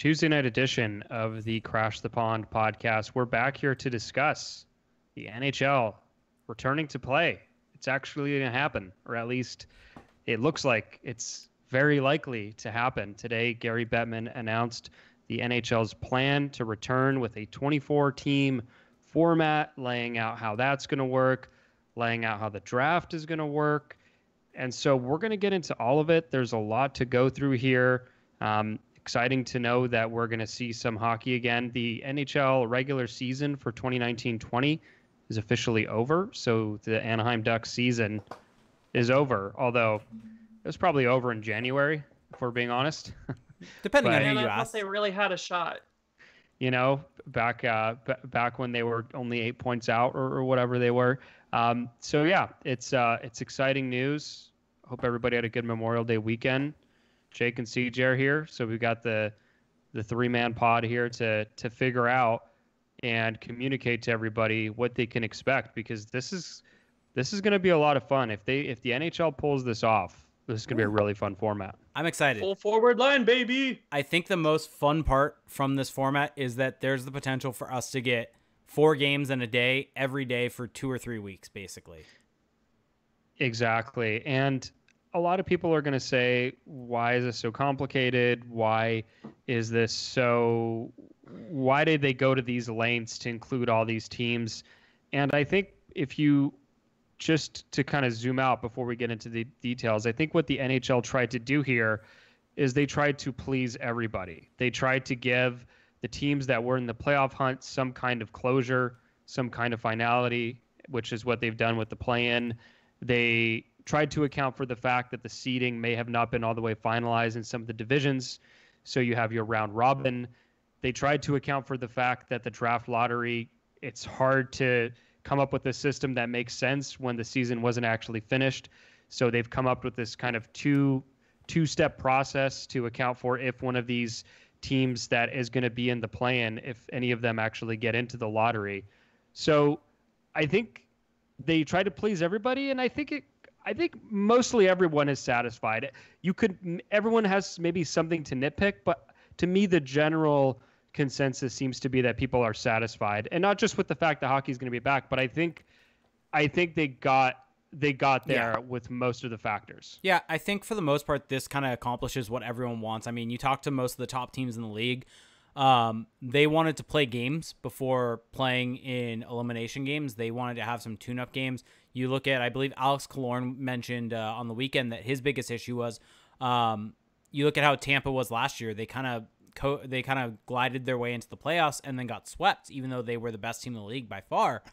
Tuesday night edition of the Crash the Pond podcast. We're back here to discuss the NHL returning to play. It's actually going to happen, or at least it looks like it's very likely to happen. Today, Gary Bettman announced the NHL's plan to return with a 24-team format, laying out how that's going to work, laying out how the draft is going to work. And so we're going to get into all of it. There's a lot to go through here. Exciting to know that we're going to see some hockey again. The NHL regular season for 2019-20 is officially over. So the Anaheim Ducks season is over, although it was probably over in January, if we're being honest. Depending on who you I thought ask. they really had a shot. You know, back when they were only 8 points out or whatever they were. So yeah, it's exciting news. Hope everybody had a good Memorial Day weekend. Jake and CJ are here, so we've got the three-man pod here to figure out and communicate to everybody what they can expect, because this is going to be a lot of fun. If the NHL pulls this off, this is going to be a really fun format. I'm excited. Full forward line, baby. I think the most fun part from this format is that there's the potential for us to get 4 games in a day every day for 2 or 3 weeks, basically. Exactly. And a lot of people are going to say, why is this so complicated? Why did they go to these lengths to include all these teams? And I think if you just to kind of zoom out before we get into the details, I think what the NHL tried to do here is they tried to please everybody. They tried to give the teams that were in the playoff hunt some kind of closure, some kind of finality, which is what they've done with the play-in. They tried to account for the fact that the seeding may have not been all the way finalized in some of the divisions, so you have your round robin. They tried to account for the fact that the draft lottery, it's hard to come up with a system that makes sense when the season wasn't actually finished. So they've come up with this kind of two-step process to account for if one of these teams that is going to be in the play-in, if any of them actually get into the lottery. So I think they try to please everybody, and I think mostly everyone is satisfied. Everyone has maybe something to nitpick, but to me, the general consensus seems to be that people are satisfied, and not just with the fact that hockey is going to be back, but I think they got there with most of the factors. Yeah, I think for the most part, this kind of accomplishes what everyone wants. I mean, you talk to most of the top teams in the league. They wanted to play games before playing in elimination games. They wanted to have some tune-up games. You look at, I believe Alex Killorn mentioned on the weekend that his biggest issue was, you look at how Tampa was last year. They kind of glided their way into the playoffs and then got swept, even though they were the best team in the league by far.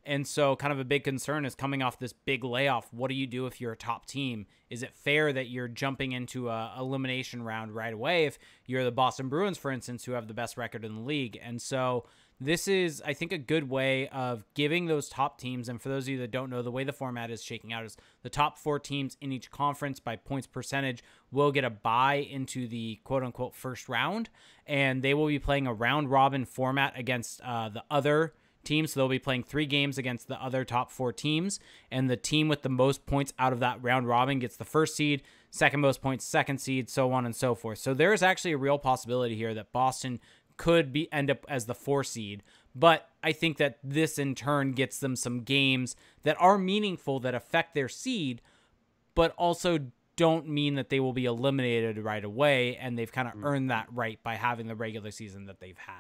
And so kind of a big concern is coming off this big layoff. What do you do if you're a top team? Is it fair that you're jumping into a elimination round right away if you're the Boston Bruins, for instance, who have the best record in the league? And so this is, I think, a good way of giving those top teams, and for those of you that don't know, the way the format is shaking out is the top 4 teams in each conference by points percentage will get a bye into the quote-unquote first round, and they will be playing a round-robin format against the other teams. So they'll be playing 3 games against the other top 4 teams, and the team with the most points out of that round robin gets the first seed, second most points, second seed, so on and so forth. So there is actually a real possibility here that Boston could end up as the 4 seed, but I think that this in turn gets them some games that are meaningful, that affect their seed, but also don't mean that they will be eliminated right away, and they've kind of earned that right by having the regular season that they've had.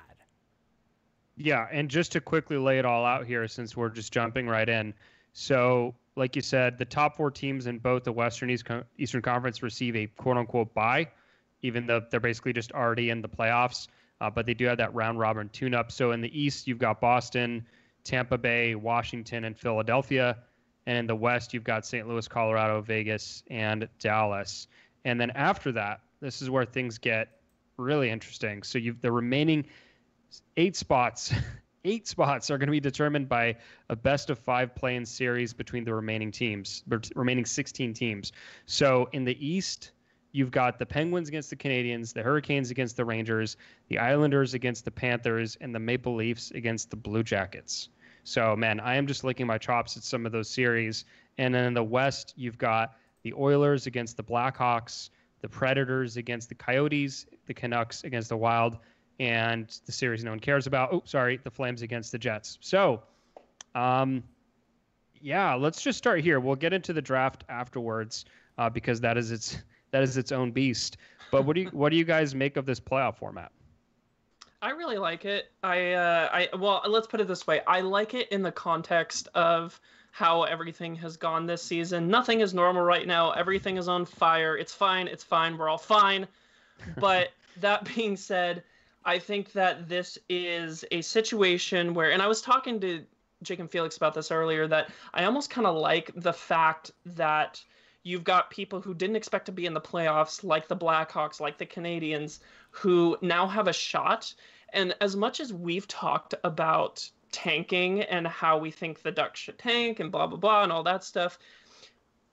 Yeah, and just to quickly lay it all out here, since we're just jumping right in. So, like you said, the top 4 teams in both the Western Eastern Conference receive a quote-unquote bye, even though they're basically just already in the playoffs. But they do have that round-robin tune-up. So in the East, you've got Boston, Tampa Bay, Washington, and Philadelphia. And in the West, you've got St. Louis, Colorado, Vegas, and Dallas. And then after that, this is where things get really interesting. So the remaining 8 spots are going to be determined by a best-of-5 play-in series between the remaining 16 teams. So in the East, you've got the Penguins against the Canadiens, the Hurricanes against the Rangers, the Islanders against the Panthers, and the Maple Leafs against the Blue Jackets. So, man, I am just licking my chops at some of those series. And then in the West, you've got the Oilers against the Blackhawks, the Predators against the Coyotes, the Canucks against the Wild, and the series no one cares about. The Flames against the Jets. So, yeah, let's just start here. We'll get into the draft afterwards because that is its own beast. But what do you guys make of this playoff format? I really like it. Well, let's put it this way. I like it in the context of how everything has gone this season. Nothing is normal right now. Everything is on fire. It's fine. It's fine. We're all fine. But that being said, I think that this is a situation where, and I was talking to Jake and Felix about this earlier, that I almost kind of like the fact that you've got people who didn't expect to be in the playoffs, like the Blackhawks, like the Canadiens, who now have a shot. And as much as we've talked about tanking and how we think the Ducks should tank and blah, blah, blah, and all that stuff,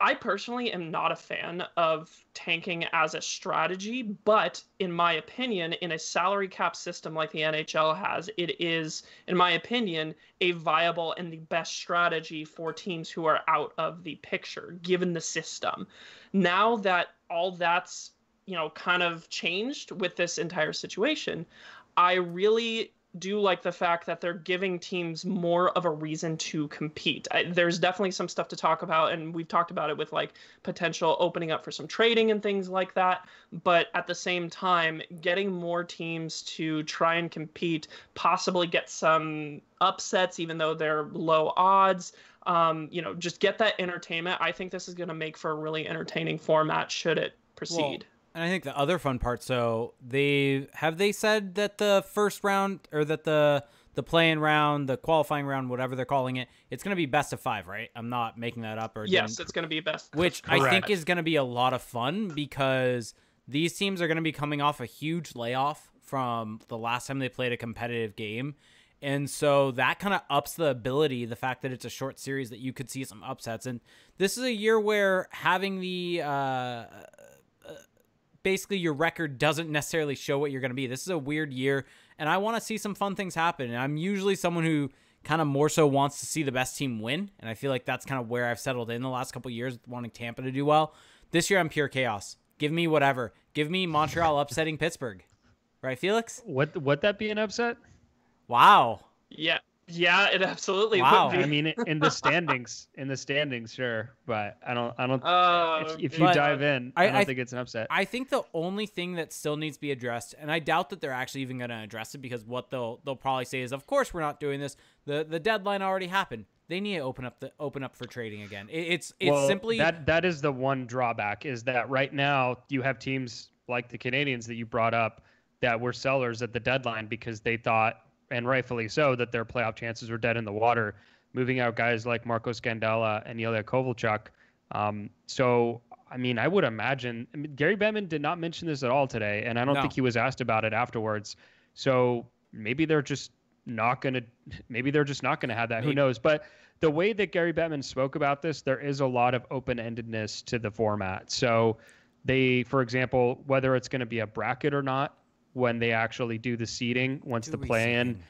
I personally am not a fan of tanking as a strategy, but in my opinion, in a salary cap system like the NHL has, it is, in my opinion, a viable and the best strategy for teams who are out of the picture, given the system. Now that all that's, kind of changed with this entire situation, I really do like the fact that they're giving teams more of a reason to compete. There's definitely some stuff to talk about, and we've talked about it with like potential opening up for some trading and things like that. But at the same time, getting more teams to try and compete, possibly get some upsets, even though they're low odds, just get that entertainment. I think this is going to make for a really entertaining format should it proceed. Well, and I think the other fun part, so they said that the first round, or that the play-in round, the qualifying round, whatever they're calling it, it's going to be best of 5, right? I'm not making that up. Yes, it's going to be best. Which I think is going to be a lot of fun because these teams are going to be coming off a huge layoff from the last time they played a competitive game. And so that kind of ups the ability, the fact that it's a short series, that you could see some upsets. And this is a year where having the basically your record doesn't necessarily show what you're going to be. This is a weird year, and I want to see some fun things happen. And I'm usually someone who kind of more so wants to see the best team win, and I feel like that's kind of where I've settled in the last couple of years, wanting Tampa to do well. This year, I'm pure chaos. Give me whatever. Give me Montreal upsetting Pittsburgh. Right, Felix? Would that be an upset? Wow. Yeah, it absolutely wow. would be. I mean, in the standings, sure, but I don't. If you dive in, I don't think it's an upset. I think the only thing that still needs to be addressed, and I doubt that they're actually even going to address it, because what they'll probably say is, of course we're not doing this. The deadline already happened. They need to open up for trading again. It's simply that is the one drawback, is that right now you have teams like the Canadiens that you brought up that were sellers at the deadline because they thought, and rightfully so, that their playoff chances were dead in the water, moving out guys like Marco Scandella and Ilya Kovalchuk. So, I mean, I would imagine, Gary Bettman did not mention this at all today, and I don't think he was asked about it afterwards. So maybe they're just not going to have that. Who knows? But the way that Gary Bettman spoke about this, there is a lot of open-endedness to the format. So they, for example, whether it's going to be a bracket or not, when they actually do the seeding once the play-in.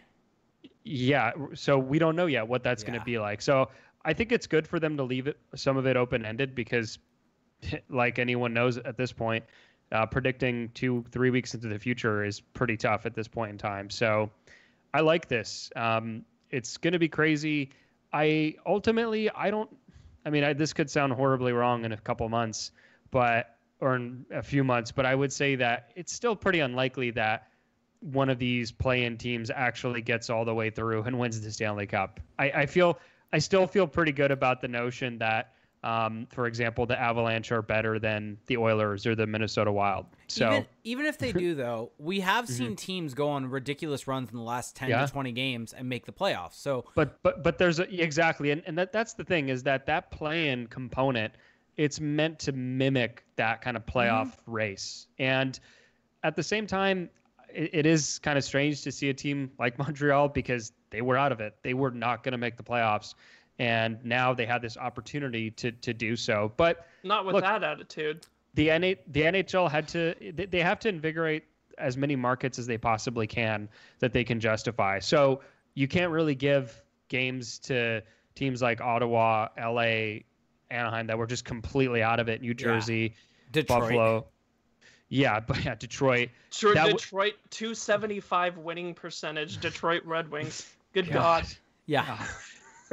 Yeah, so we don't know yet what that's going to be like. So I think it's good for them to leave some of it open-ended, because like anyone knows at this point, predicting 2-3 weeks into the future is pretty tough at this point in time. So I like this. It's going to be crazy. This could sound horribly wrong in a couple months, or in a few months, but I would say that it's still pretty unlikely that one of these play-in teams actually gets all the way through and wins the Stanley Cup. I still feel pretty good about the notion that, for example, the Avalanche are better than the Oilers or the Minnesota Wild. So even if they do, though, we have seen teams go on ridiculous runs in the last 10 to 20 games and make the playoffs. So, but there's exactly, and that's the thing, is that play-in component, it's meant to mimic that kind of playoff race. And at the same time, it is kind of strange to see a team like Montreal, because they were out of it. They were not going to make the playoffs. And now they had this opportunity to do so. But not with that attitude. The NHL they have to invigorate as many markets as they possibly can that they can justify. So you can't really give games to teams like Ottawa, LA, Anaheim that were just completely out of it, New Jersey, Detroit. Buffalo. Yeah, but yeah, Detroit. Detroit 275 winning percentage. Detroit Red Wings. Good God. Yeah.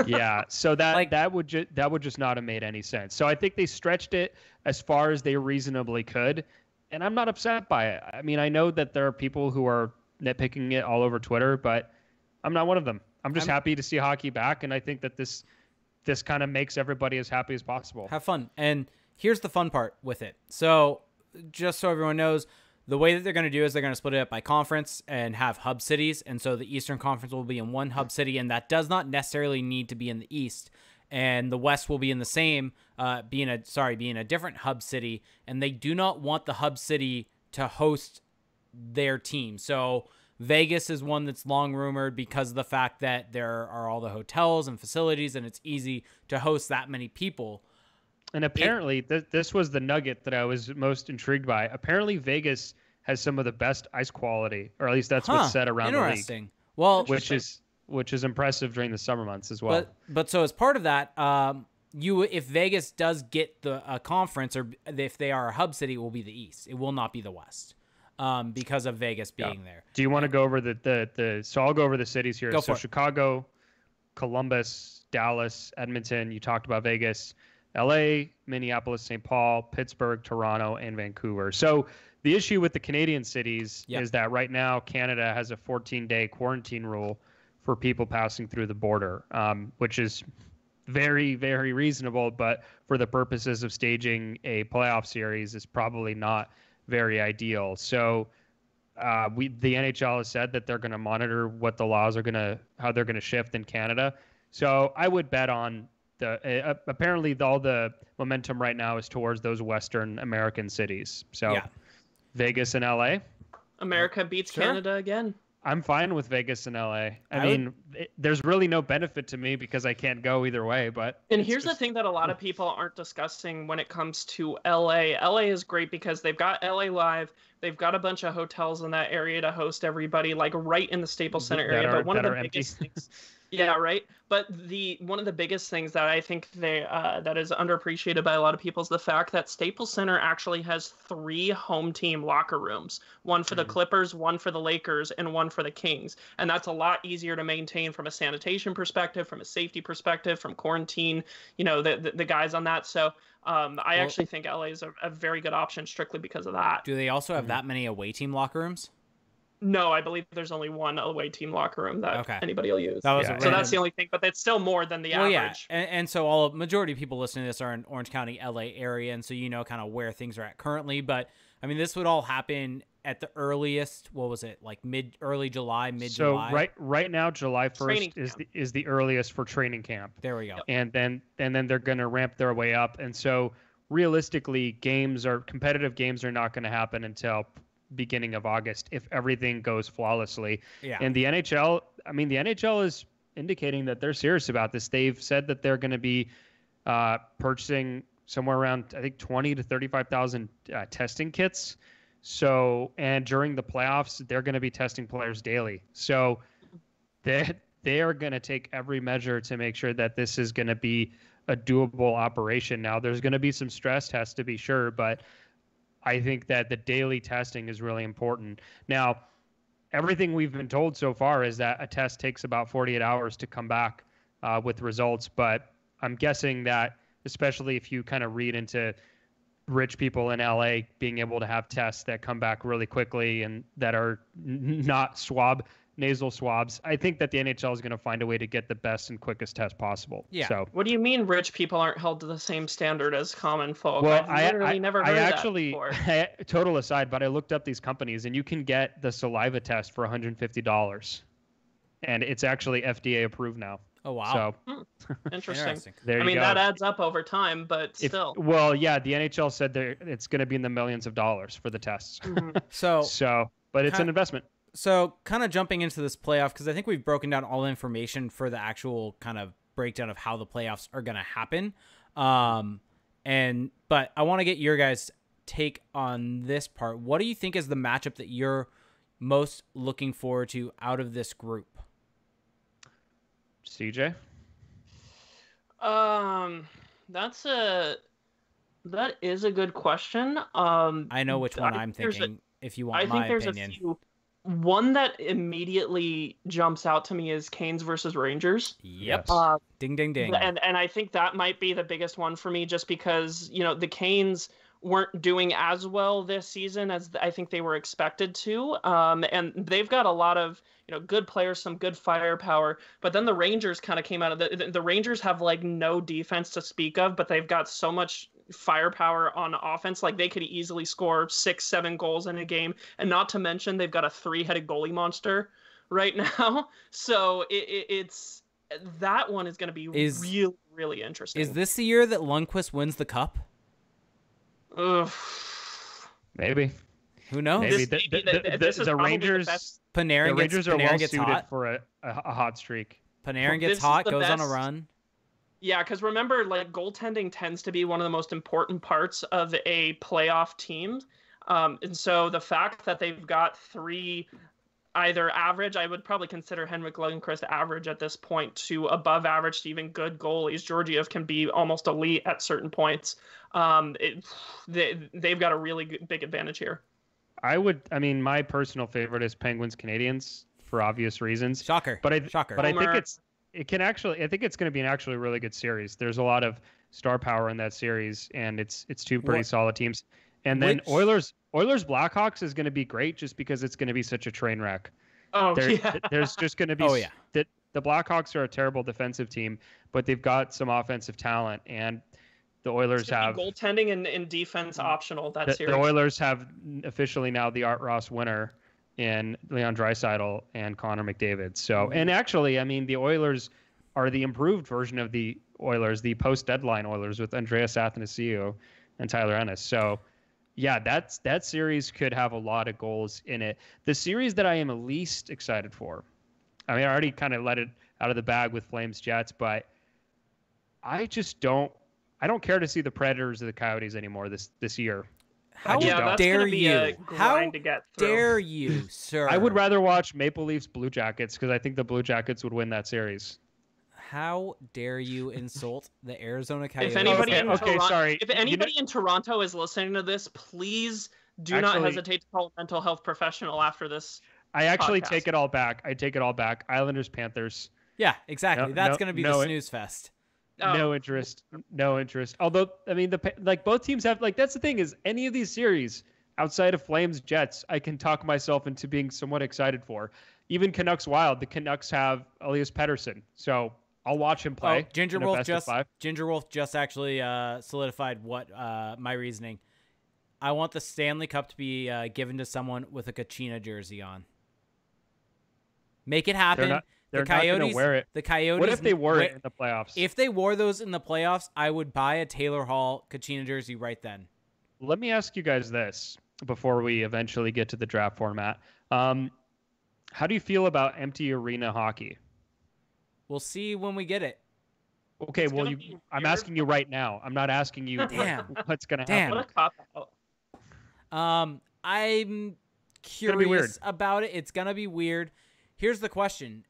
Yeah, so that would just not have made any sense. So I think they stretched it as far as they reasonably could, and I'm not upset by it. I mean, I know that there are people who are nitpicking it all over Twitter, but I'm not one of them. I'm just happy to see hockey back, and I think that this kind of makes everybody as happy as possible. Have fun. And here's the fun part with it. So just so everyone knows, the way that they're going to do is they're going to split it up by conference and have hub cities. And so the Eastern Conference will be in one hub city, and that does not necessarily need to be in the East. And the West will be in the same, being a different hub city. And they do not want the hub city to host their team. So Vegas is one that's long rumored because of the fact that there are all the hotels and facilities, and it's easy to host that many people. And apparently, this was the nugget that I was most intrigued by. Apparently, Vegas has some of the best ice quality, or at least that's what's said around the league. Well, which is impressive during the summer months as well. But so as part of that, if Vegas does get a conference, or if they are a hub city, it will be the East. It will not be the West, because of Vegas being there. Do you want to go over the? So I'll go over the cities here. So Chicago, Columbus, Dallas, Edmonton. You talked about Vegas. LA, Minneapolis, St. Paul, Pittsburgh, Toronto, and Vancouver. So the issue with the Canadian cities is that right now Canada has a 14-day quarantine rule for people passing through the border, which is very, very reasonable, but for the purposes of staging a playoff series is probably not very ideal. So the NHL has said that they're going to monitor what the laws are how they're going to shift in Canada. So I would bet on apparently all the momentum right now is towards those Western American cities. So Vegas and LA. America beats Canada again. I'm fine with Vegas and LA. I mean, there's really no benefit to me because I can't go either way. And here's the thing that a lot of people aren't discussing when it comes to LA. LA is great because they've got LA Live. They've got a bunch of hotels in that area to host everybody, like right in the Staples Center area. But one of the biggest things. Yeah, right. But one of the biggest things that I think that is underappreciated by a lot of people is the fact that Staples Center actually has 3 home team locker rooms, one for the Clippers, one for the Lakers, and one for the Kings. And that's a lot easier to maintain from a sanitation perspective, from a safety perspective, from quarantine, the guys on that. So I actually think LA is a very good option strictly because of that. Do they also have that many away team locker rooms? No, I believe there's only one away team locker room that anybody will use. So that's the only thing, but it's still more than the average. Yeah, and so majority of people listening to this are in Orange County, LA area, and so kind of where things are at currently. But I mean, this would all happen at the earliest. What was it, like early July, mid-July? So right now, July 1st is the earliest for training camp. There we go. And then they're going to ramp their way up, and so realistically, competitive games are not going to happen until beginning of August if everything goes flawlessly. Yeah. And the NHL is indicating that they're serious about this. They've said that they're going to be purchasing somewhere around, I think, 20 to 35,000 testing kits. So, and during the playoffs, they're going to be testing players daily. So they are going to take every measure to make sure that this is going to be a doable operation. Now, there's going to be some stress tests to be sure, but I think that the daily testing is really important. Now, everything we've been told so far is that a test takes about 48 hours to come back with results. But I'm guessing that, especially if you kind of read into rich people in LA being able to have tests that come back really quickly and that are not nasal swabs, I think that the NHL is going to find a way to get the best and quickest test possible. Yeah. So, what do you mean rich people aren't held to the same standard as common folk? Well, I've literally never heard that before. Total aside, but I looked up these companies, and you can get the saliva test for $150, and it's actually FDA approved now. Oh, wow. So interesting. There you go. That adds up over time, but still. Well, yeah, the NHL said it's going to be in the millions of dollars for the tests. Mm-hmm. But it's an investment. So kind of jumping into this playoff, because I think we've broken down all the information for the actual kind of breakdown of how the playoffs are going to happen. But I want to get your guys' take on this part. What do you think is the matchup that you're most looking forward to out of this group? CJ? That's a That is a good question. I know which one I I'm think there's thinking, if you I want think my there's opinion. a few. One that immediately jumps out to me is Canes versus Rangers. Yep. Yes. Ding, ding, ding. And I think that might be the biggest one for me, just because the Canes weren't doing as well this season as I think they were expected to. And they've got a lot of good players, some good firepower. But then the Rangers kind of came out of the Rangers have like no defense to speak of, but they've got so much firepower on offense. Like they could easily score 6-7 goals in a game, and not to mention they've got a 3-headed goalie monster right now. So it's that one is going to be really, really interesting. Is this the year that Lundqvist wins the cup? Ugh. Maybe. Who knows? Maybe the Rangers. Panarin are well gets suited hot. for a hot streak. Panarin gets hot, goes on a run. Yeah, because remember, like goaltending tends to be one of the most important parts of a playoff team, and so the fact that they've got three either average, I would probably consider Henrik Lundqvist average at this point, to above average to even good goalies. Georgiev can be almost elite at certain points. They've got a really big advantage here. I mean, my personal favorite is Penguins Canadiens for obvious reasons. Shocker. Shocker. But I think I think it's going to be an actually really good series. There's a lot of star power in that series, and it's two pretty solid teams. And then Oilers Blackhawks is going to be great just because it's going to be such a train wreck. There's just going to be that the Blackhawks are a terrible defensive team, but they've got some offensive talent, and the Oilers have goaltending and defense optional. That series. The Oilers have officially now the Art Ross winner in Leon Draisaitl and Connor McDavid. So, and actually, I mean, the Oilers are the improved version of the Oilers, the post-deadline Oilers with Andreas Athanasiou and Tyler Ennis. So, yeah, that series could have a lot of goals in it. The series that I am least excited for, I mean, I already kind of let it out of the bag with Flames Jets, but I don't care to see the Predators or the Coyotes anymore this year. How dare you, sir? I would rather watch Maple Leafs Blue Jackets because I think the Blue Jackets would win that series. How dare you insult the Arizona Coyotes? If anybody in Toronto is listening to this, please do not hesitate to call a mental health professional after this. I actually take it all back. Islanders Panthers. Yeah, exactly. That's going to be the snooze fest. No interest. Although, I mean, both teams have, that's the thing is, any of these series outside of Flames Jets, I can talk myself into being somewhat excited for. Even Canucks Wild, the Canucks have Elias Pettersson, so I'll watch him play. Ginger Wolf just actually solidified what my reasoning. I want the Stanley Cup to be given to someone with a Kachina jersey on. Make it happen. They're not going to wear it. The Coyotes. What if they wore it in the playoffs? If they wore those in the playoffs, I would buy a Taylor Hall Kachina jersey right then. Let me ask you guys this before we eventually get to the draft format. How do you feel about empty arena hockey? We'll see when we get it. Okay, I'm asking you right now. I'm not asking you what's going to happen. What a cop-out. I'm curious about it. It's going to be weird. Here's the question,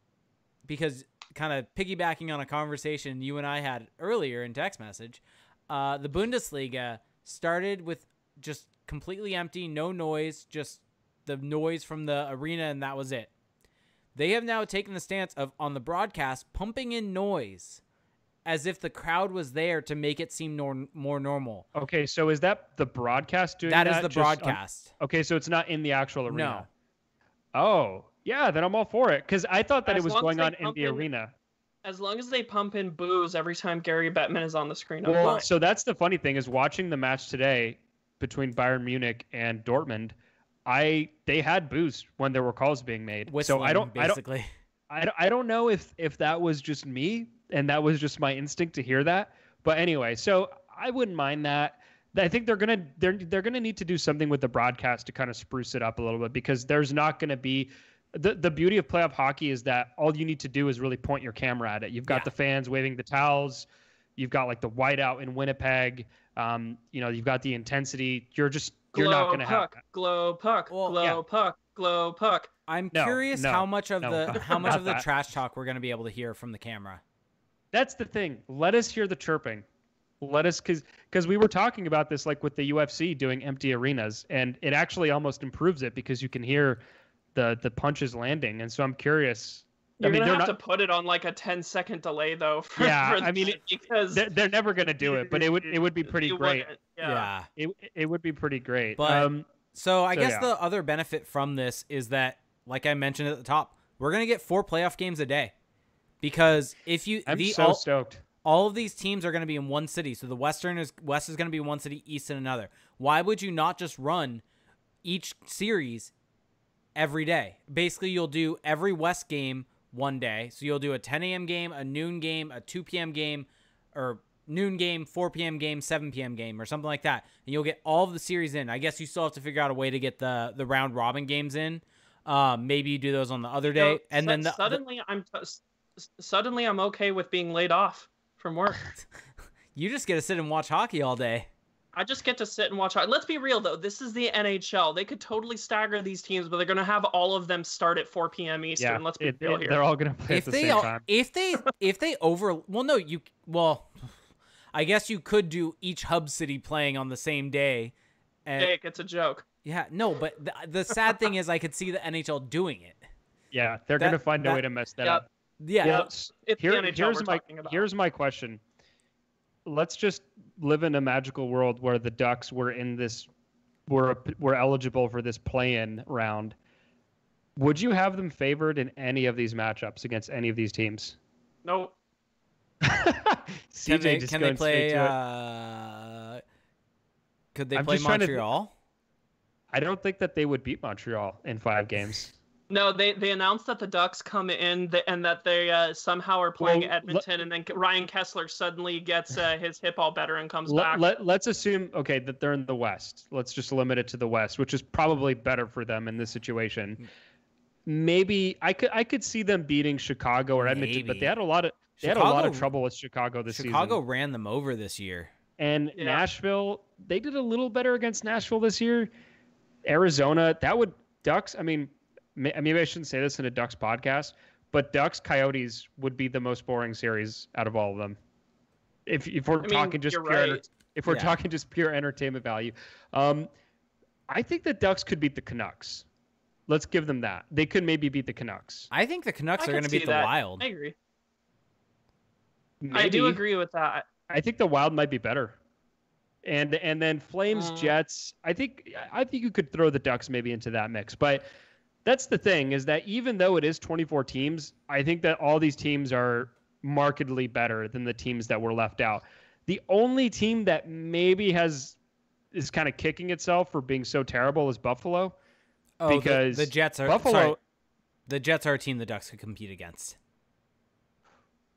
because kind of piggybacking on a conversation you and I had earlier in text message, the Bundesliga started with just completely empty, no noise, just the noise from the arena, and that was it. They have now taken the stance of, on the broadcast, pumping in noise as if the crowd was there to make it seem more normal. Okay, so is that the broadcast doing that? That is the broadcast. Okay, so it's not in the actual arena. No. Oh, yeah, then I'm all for it, because I thought that it was going on in the arena. As long as they pump in boos every time Gary Bettman is on the screen. Well, so that's the funny thing is watching the match today between Bayern Munich and Dortmund. They had boos when there were calls being made. Whistling, so I don't know if that was just me and that was just my instinct to hear that. But anyway, so I wouldn't mind that. I think they're gonna need to do something with the broadcast to kind of spruce it up a little bit, because there's not going to be the beauty of playoff hockey is that all you need to do is really point your camera at it. You've got the fans waving the towels. You've got like the whiteout in Winnipeg. You've got the intensity. You're not going to have that. Glow puck. I'm curious how much of the trash talk we're going to be able to hear from the camera. That's the thing. Let us hear the chirping. Let us, because we were talking about this like with the UFC doing empty arenas, and it actually almost improves it because you can hear the punches landing. And so I'm curious. You're I mean, gonna have to put it on like a 10-second delay though. For I mean, because they're never gonna do it, but it would be pretty great. Yeah. It would be pretty great. But so I guess the other benefit from this is that, like I mentioned at the top, we're gonna get 4 playoff games a day, because I'm so stoked. All of these teams are going to be in one city. So the West is going to be in one city, East in another. Why would you not just run each series every day? Basically, you'll do every West game one day. So you'll do a 10 a.m. game, a noon game, a 2 p.m. game, or noon game, 4 p.m. game, 7 p.m. game, or something like that. And you'll get all of the series in. I guess you still have to figure out a way to get the round robin games in. Maybe you do those on the other day. And then suddenly I'm okay with being laid off from work. You just get to sit and watch hockey all day. I just get to sit and watch hockey. Let's be real though. This is the NHL. They could totally stagger these teams, but they're going to have all of them start at 4 p.m. Eastern. Yeah, Let's be real here. They're all going to play at the same time. I guess you could do each hub city playing on the same day. Jake, it's a joke. Yeah, no, but the sad thing is I could see the NHL doing it. Yeah, they're going to find a way to mess that up. Yeah. Here's my question. Let's just live in a magical world where the Ducks were eligible for this play-in round. Would you have them favored in any of these matchups against any of these teams? No. CJ can they play? Could they play Montreal? I don't think that they would beat Montreal in 5 games. No, they announced that the Ducks come in and that they somehow are playing Edmonton, and then Ryan Kessler suddenly gets his hip all better and comes back. Let's assume, that they're in the West. Let's just limit it to the West, which is probably better for them in this situation. Maybe I could see them beating Chicago or Edmonton, but they had a lot of trouble with Chicago this season. Chicago ran them over this year. And Nashville, they did a little better against Nashville this year. Arizona, Ducks, maybe I shouldn't say this in a Ducks podcast, but Ducks Coyotes would be the most boring series out of all of them. If we're talking just talking just pure entertainment value, I think the Ducks could beat the Canucks. Let's give them that. They could maybe beat the Canucks. I think the Canucks are going to beat the Wild. I agree. Maybe. I do agree with that. I think the Wild might be better. And then Flames, Jets. I think you could throw the Ducks maybe into that mix, but that's the thing, is that even though it is 24 teams, I think that all these teams are markedly better than the teams that were left out. The only team that maybe is kind of kicking itself for being so terrible is Buffalo. Oh, because the Jets are Buffalo. Sorry, the Jets are a team the Ducks could compete against.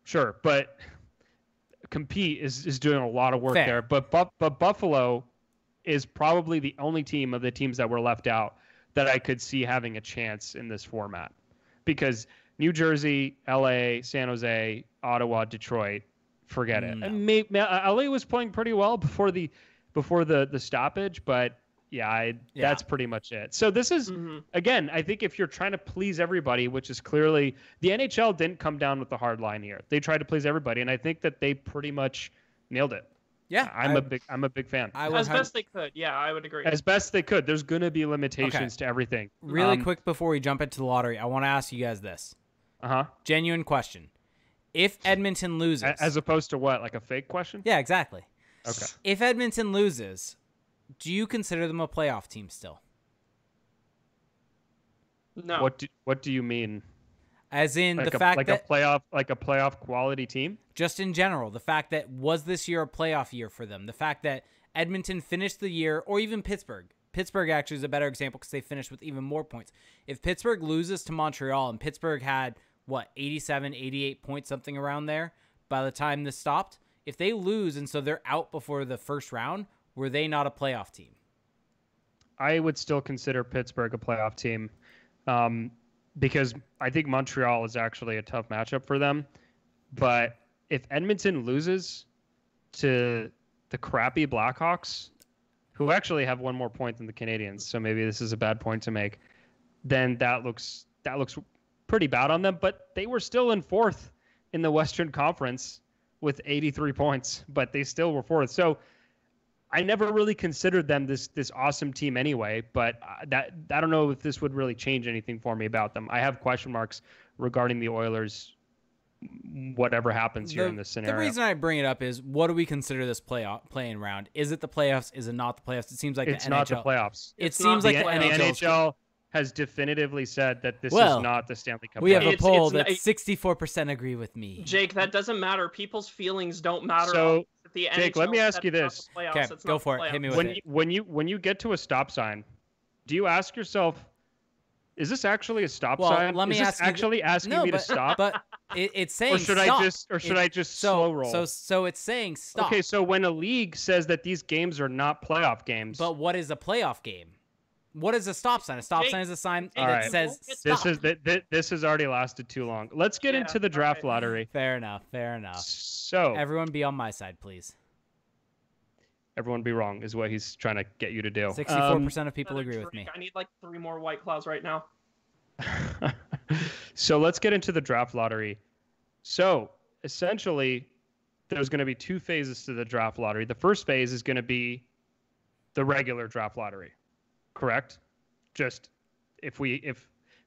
Sure, but compete is doing a lot of work Fair. there. But Buffalo is probably the only team of the teams that were left out that I could see having a chance in this format, because New Jersey, LA, San Jose, Ottawa, Detroit, forget it. And LA was playing pretty well before the stoppage, but that's pretty much it. So this is again, I think if you're trying to please everybody, which is clearly the NHL didn't come down with the hard line here. They tried to please everybody, and I think that they pretty much nailed it. Yeah, I'm a big fan. As best they could. Yeah, I would agree. As best they could. There's going to be limitations to everything. Really quick before we jump into the lottery, I want to ask you guys this. Genuine question. If Edmonton loses... As opposed to what? Like a fake question? Yeah, exactly. Okay. If Edmonton loses, do you consider them a playoff team still? No. What do you mean? As in like the fact that a playoff quality team? Just in general, the fact that was this year a playoff year for them? The fact that Edmonton finished the year, or even Pittsburgh. Pittsburgh actually is a better example because they finished with even more points. If Pittsburgh loses to Montreal, and Pittsburgh had 87, 88 points, something around there by the time this stopped, if they lose and so they're out before the first round, were they not a playoff team? I would still consider Pittsburgh a playoff team. Because I think Montreal is actually a tough matchup for them. But if Edmonton loses to the crappy Blackhawks, who actually have one more point than the Canadiens, so maybe this is a bad point to make, then that looks pretty bad on them. But they were still in 4th in the Western Conference with 83 points, but they still were fourth. So I never really considered them this awesome team anyway, but that I don't know if this would really change anything for me about them. I have question marks regarding the Oilers, whatever happens here in this scenario. The reason I bring it up is, what do we consider this playing round? Is it the playoffs? Is it not the playoffs? It seems like it's the not NHL. the playoffs. It seems like the NHL has definitively said that this is not the Stanley Cup. We have a poll that 64% agree with me. Jake, that doesn't matter. People's feelings don't matter. So, the Jake, let me ask you this. Okay, go for it. Hit me with it. When you get to a stop sign, do you ask yourself, is this actually a stop sign? Let me is this actually asking me to stop? But it's saying or should stop. I just slow roll? So it's saying stop. Okay, so when a league says that these games are not playoff games, but what is a playoff game? What is a stop sign? A stop sign is a sign that says stop. This has already lasted too long. Let's get into the draft lottery. Fair enough. So everyone be on my side, please. Everyone be wrong is what he's trying to get you to do. 64% of people agree with me. I need like 3 more White Claws right now. So let's get into the draft lottery. So essentially, there's going to be 2 phases to the draft lottery. The first phase is going to be the regular draft lottery. Correct? Just if we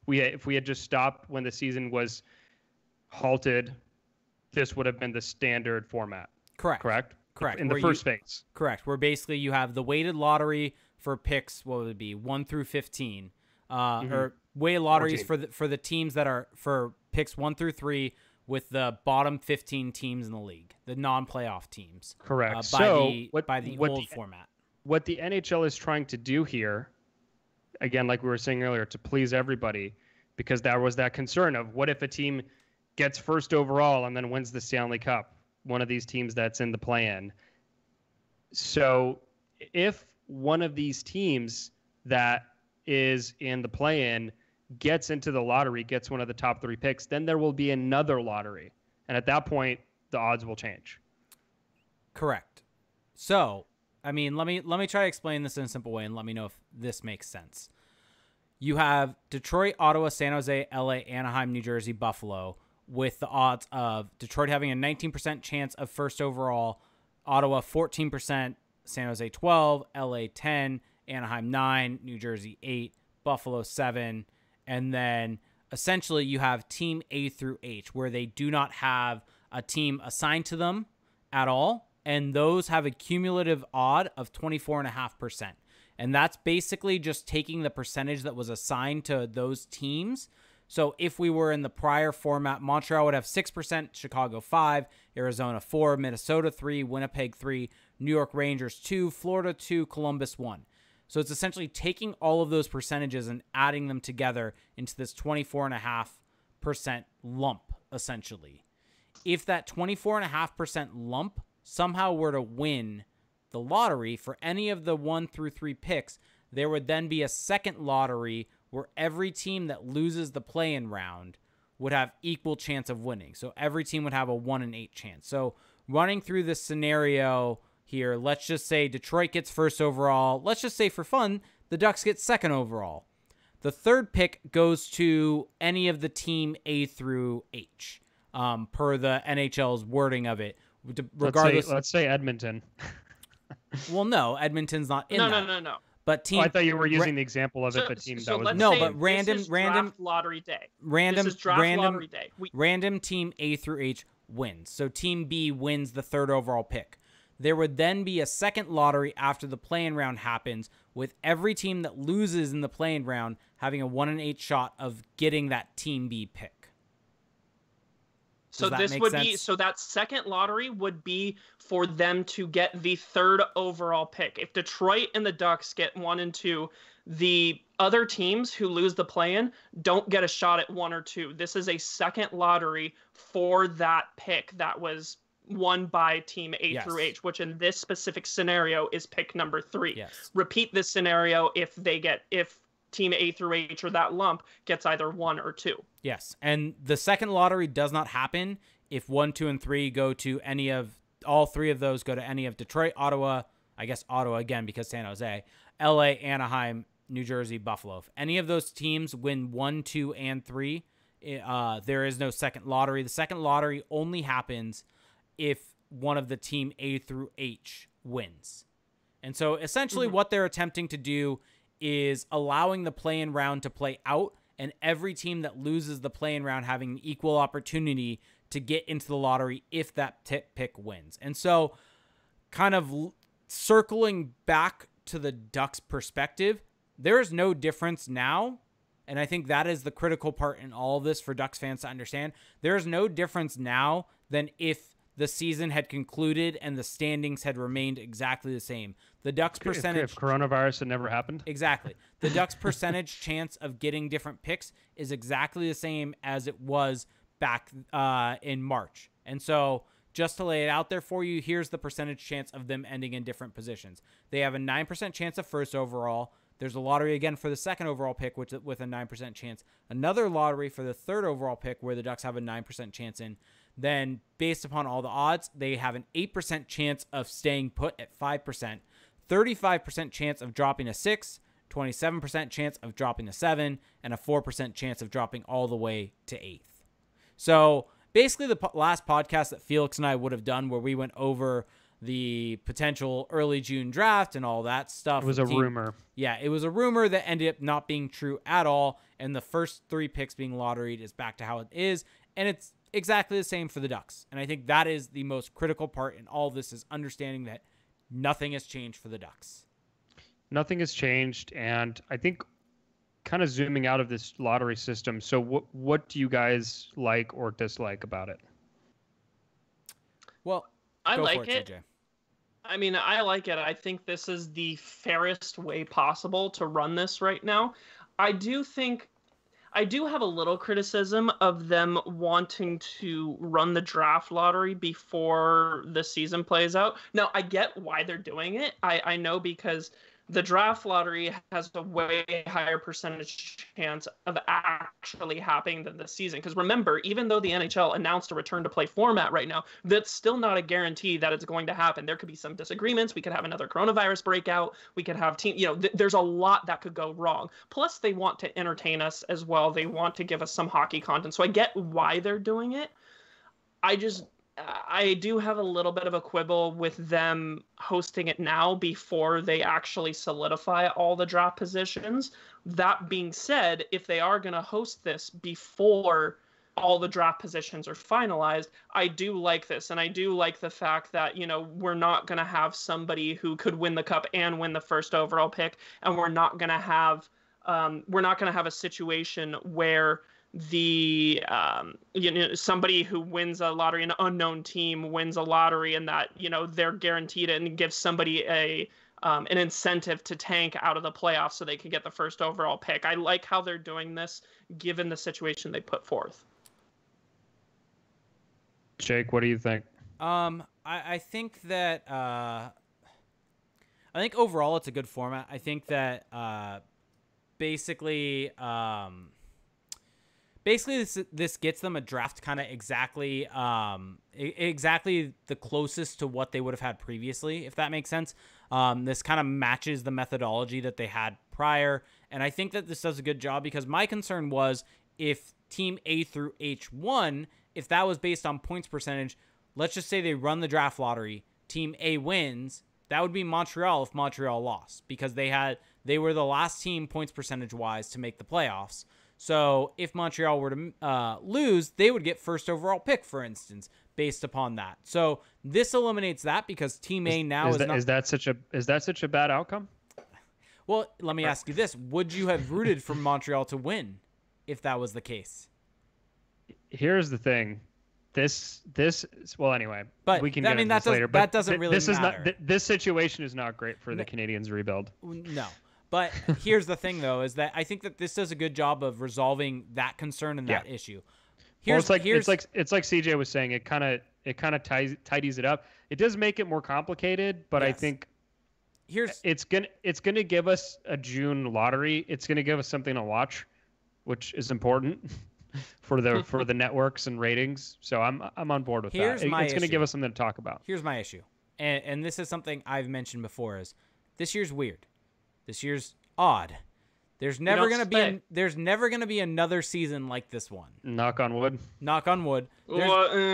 had just stopped when the season was halted, this would have been the standard format. Correct. In the first phase. Correct. Where basically you have the weighted lottery for picks, what would it be, 1 through 15, or weighted lotteries 14. for the teams that are for picks 1 through 3, with the bottom 15 teams in the league, the non-playoff teams. Correct. By the old format. What the NHL is trying to do here, again, like we were saying earlier, to please everybody, because there was that concern of what if a team gets first overall and then wins the Stanley Cup, one of these teams that's in the play-in. So if one of these teams that is in the play-in gets into the lottery, gets one of the top 3 picks, then there will be another lottery. And at that point, the odds will change. Correct. So, I mean, let me try to explain this in a simple way and let me know if this makes sense. You have Detroit, Ottawa, San Jose, LA, Anaheim, New Jersey, Buffalo, with the odds of Detroit having a 19% chance of first overall, Ottawa 14%, San Jose 12, LA 10, Anaheim 9, New Jersey 8, Buffalo 7, and then essentially you have team A through H, where they do not have a team assigned to them at all, and those have a cumulative odd of 24.5%. And that's basically just taking the percentage that was assigned to those teams. So if we were in the prior format, Montreal would have 6%, Chicago 5%, Arizona 4%, Minnesota 3%, Winnipeg 3%, New York Rangers 2%, Florida 2%, Columbus 1%. So it's essentially taking all of those percentages and adding them together into this 24.5% lump, essentially. If that 24.5% lump somehow were to win the lottery for any of the 1 through 3 picks, there would then be a second lottery where every team that loses the play-in round would have equal chance of winning. So every team would have a 1 in 8 chance. So running through this scenario here, let's just say Detroit gets first overall. Let's just say for fun, the Ducks get second overall. The third pick goes to any of the team A through H, per the NHL's wording of it. Regardless, let's say Edmonton. Well, no, Edmonton's not in that. No. But team. I thought you were using the example of if a team that was. No, but random draft lottery day. Random this is draft lottery day. Random team A through H wins. So team B wins the third overall pick. There would then be a second lottery after the play-in round happens, with every team that loses in the play-in round having a 1 in 8 shot of getting that team B pick. So this would be, so that second lottery would be for them to get the third overall pick. If Detroit and the Ducks get 1 and 2, the other teams who lose the play-in don't get a shot at 1 or 2. This is a second lottery for that pick that was won by team A through H, which in this specific scenario is pick number 3. Yes. Repeat this scenario if team A through H or that lump gets either 1 or 2. Yes, and the second lottery does not happen if 1, 2, and 3 go to any of, all 3 of those go to any of Detroit, Ottawa, I guess Ottawa again because San Jose, LA, Anaheim, New Jersey, Buffalo. If any of those teams win 1, 2, and 3, there is no second lottery. The second lottery only happens if one of the team A through H wins. And so essentially what they're attempting to do is allowing the play-in round to play out, and every team that loses the play-in round having an equal opportunity to get into the lottery if that pick wins. And so kind of circling back to the Ducks perspective, there is no difference now, and I think that is the critical part in all of this for Ducks fans to understand. There is no difference now than if the season had concluded and the standings had remained exactly the same. The Ducks percentage... If coronavirus had never happened? Exactly. The Ducks percentage chance of getting different picks is exactly the same as it was back in March. And so just to lay it out there for you, here's the percentage chance of them ending in different positions. They have a 9% chance of first overall. There's a lottery again for the second overall pick with a 9% chance. Another lottery for the third overall pick where the Ducks have a 9% chance in. Then based upon all the odds, they have an 8% chance of staying put at 5%, 35% chance of dropping a 6, 27% chance of dropping a 7, and a 4% chance of dropping all the way to 8th. So basically the last podcast that Felix and I would have done where we went over the potential early June draft and all that stuff. It was a rumor. Yeah, it was a rumor that ended up not being true at all, and the first 3 picks being lotteried is back to how it is, and it's exactly the same for the Ducks. And I think that is the most critical part in all this, is understanding that nothing has changed for the Ducks. Nothing has changed, and I think kind of zooming out of this lottery system, so what do you guys like or dislike about it? Well, I like it. CJ. I mean, I like it. I think this is the fairest way possible to run this right now. I do have a little criticism of them wanting to run the draft lottery before the season plays out. Now, I get why they're doing it. I know because the draft lottery has a way higher percentage chance of actually happening than the season. Because remember, even though the NHL announced a return to play format right now, that's still not a guarantee that it's going to happen. There could be some disagreements. We could have another coronavirus breakout. We could have there's a lot that could go wrong. Plus, they want to entertain us as well. They want to give us some hockey content. So I get why they're doing it. I do have a little bit of a quibble with them hosting it now before they actually solidify all the draft positions. That being said, if they are going to host this before all the draft positions are finalized, I do like this. And I do like the fact that, we're not going to have somebody who could win the cup and win the first overall pick. And we're not going to have a situation where somebody who wins a lottery, an unknown team wins a lottery, and that they're guaranteed it, and gives somebody an incentive to tank out of the playoffs so they can get the first overall pick. I like how they're doing this given the situation they put forth. Jake, what do you think? I think that I think overall it's a good format. I think that basically this gets them a draft kind of exactly the closest to what they would have had previously, if that makes sense. This kind of matches the methodology that they had prior, and I think that this does a good job, because my concern was if team A through H won, if that was based on points percentage, let's just say they run the draft lottery, team A wins, that would be Montreal if Montreal lost, because they were the last team points percentage wise to make the playoffs. So if Montreal were to lose, they would get first overall pick, for instance, based upon that. So this eliminates that, because Team A now is that such a bad outcome? Well, let me ask you this: would you have rooted for Montreal to win if that was the case? Here's the thing. Well, anyway, but we can get into this later. But that doesn't really matter. This situation is not great for the Canadiens' rebuild. No. But here's the thing, though, is that I think that this does a good job of resolving that concern and that issue. It's like CJ was saying. It kind of tidies it up. It does make it more complicated, but yes. I think it's gonna give us a June lottery. It's gonna give us something to watch, which is important for the networks and ratings. So I'm on board with that. It's gonna give us something to talk about. Here's my issue, and this is something I've mentioned before: is this year's weird. This year's odd. There's never going to be another season like this one. Knock on wood. Knock on wood. They're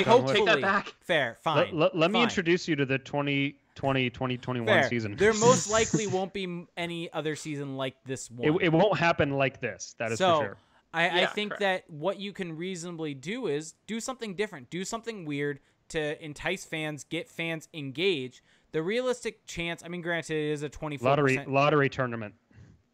hopefully take that back. Fair, fine. Let me introduce you to the 2020-2021 season. There most likely won't be any other season like this one. It won't happen like this. That is for sure. I think that what you can reasonably do is do something different, do something weird to entice fans, get fans engaged. The realistic chance, I mean, granted, it is a 24% lottery tournament.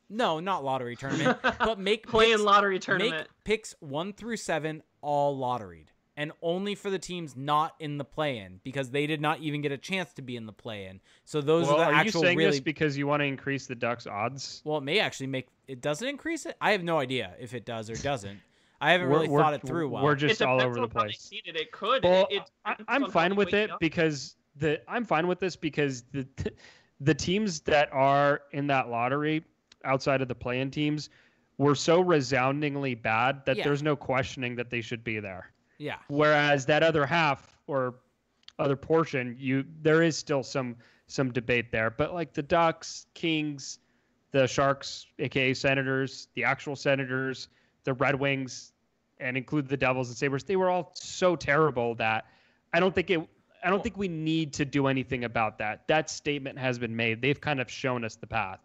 No, not lottery tournament, but make lottery tournament. Make picks 1 through 7 all lotteried, and only for the teams not in the play-in, because they did not even get a chance to be in the play-in. So those are the actual. Are you saying this because you want to increase the Ducks' odds? Well, it may actually make it. Doesn't increase it? I have no idea if it does or doesn't. I haven't really thought it through well. We're just all over the place. It could. Well, I'm fine with it because I'm fine with this because the teams that are in that lottery outside of the play-in teams were so resoundingly bad that there's no questioning that they should be there. Yeah. Whereas that other half or other portion, there is still some debate there. But like the Ducks, Kings, the Sharks, aka Senators, the actual Senators, the Red Wings, and include the Devils and Sabres, they were all so terrible that I don't think we need to do anything about that. That statement has been made. They've kind of shown us the path.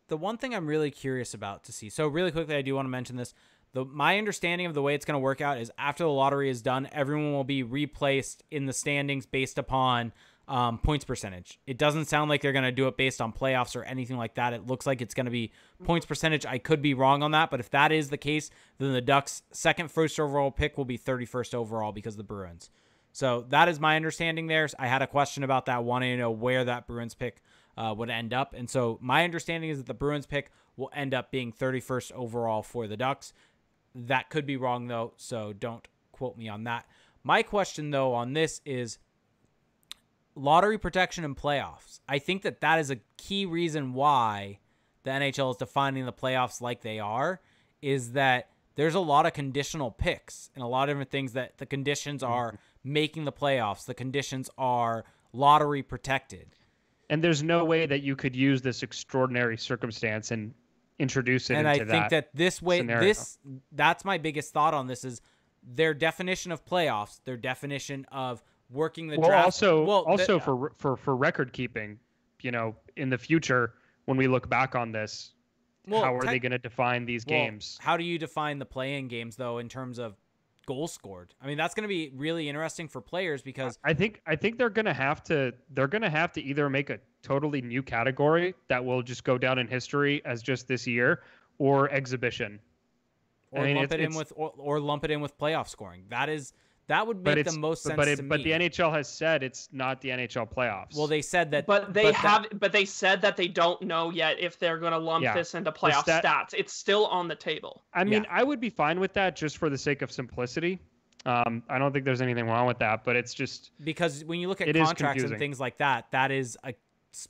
The one thing I'm really curious about to see. So really quickly, I do want to mention this. My understanding of the way it's going to work out is after the lottery is done, everyone will be replaced in the standings based upon points percentage. It doesn't sound like they're going to do it based on playoffs or anything like that. It looks like it's going to be points percentage. I could be wrong on that, but if that is the case, then the Ducks' second first overall pick will be 31st overall because of the Bruins. So that is my understanding there. I had a question about that, wanting to know where that Bruins pick would end up. And so my understanding is that the Bruins pick will end up being 31st overall for the Ducks. That could be wrong, though, so don't quote me on that. My question, though, on this is lottery protection and playoffs. I think that is a key reason why the NHL is defining the playoffs like they are, is that there's a lot of conditional picks and a lot of different things that the conditions are making the playoffs. The conditions are lottery protected. And there's no way that you could use this extraordinary circumstance and introduce it into that. And I think that this way, scenario. That's my biggest thought on this is their definition of playoffs, their definition of working the draft. Also for record keeping, in the future when we look back on this, how are they going to define these games? How do you define the play-in games though in terms of goals scored? I mean, that's going to be really interesting for players because I think they're going to have to either make a totally new category that will just go down in history as just this year, or exhibition, or lump it in with playoff scoring. That would make the most sense to me. But the NHL has said it's not the NHL playoffs. Well, they said that. But they said that they don't know yet if they're going to lump this into playoff stats. It's still on the table. I mean, I would be fine with that just for the sake of simplicity. I don't think there's anything wrong with that, but it's just because when you look at contracts and things like that, that is a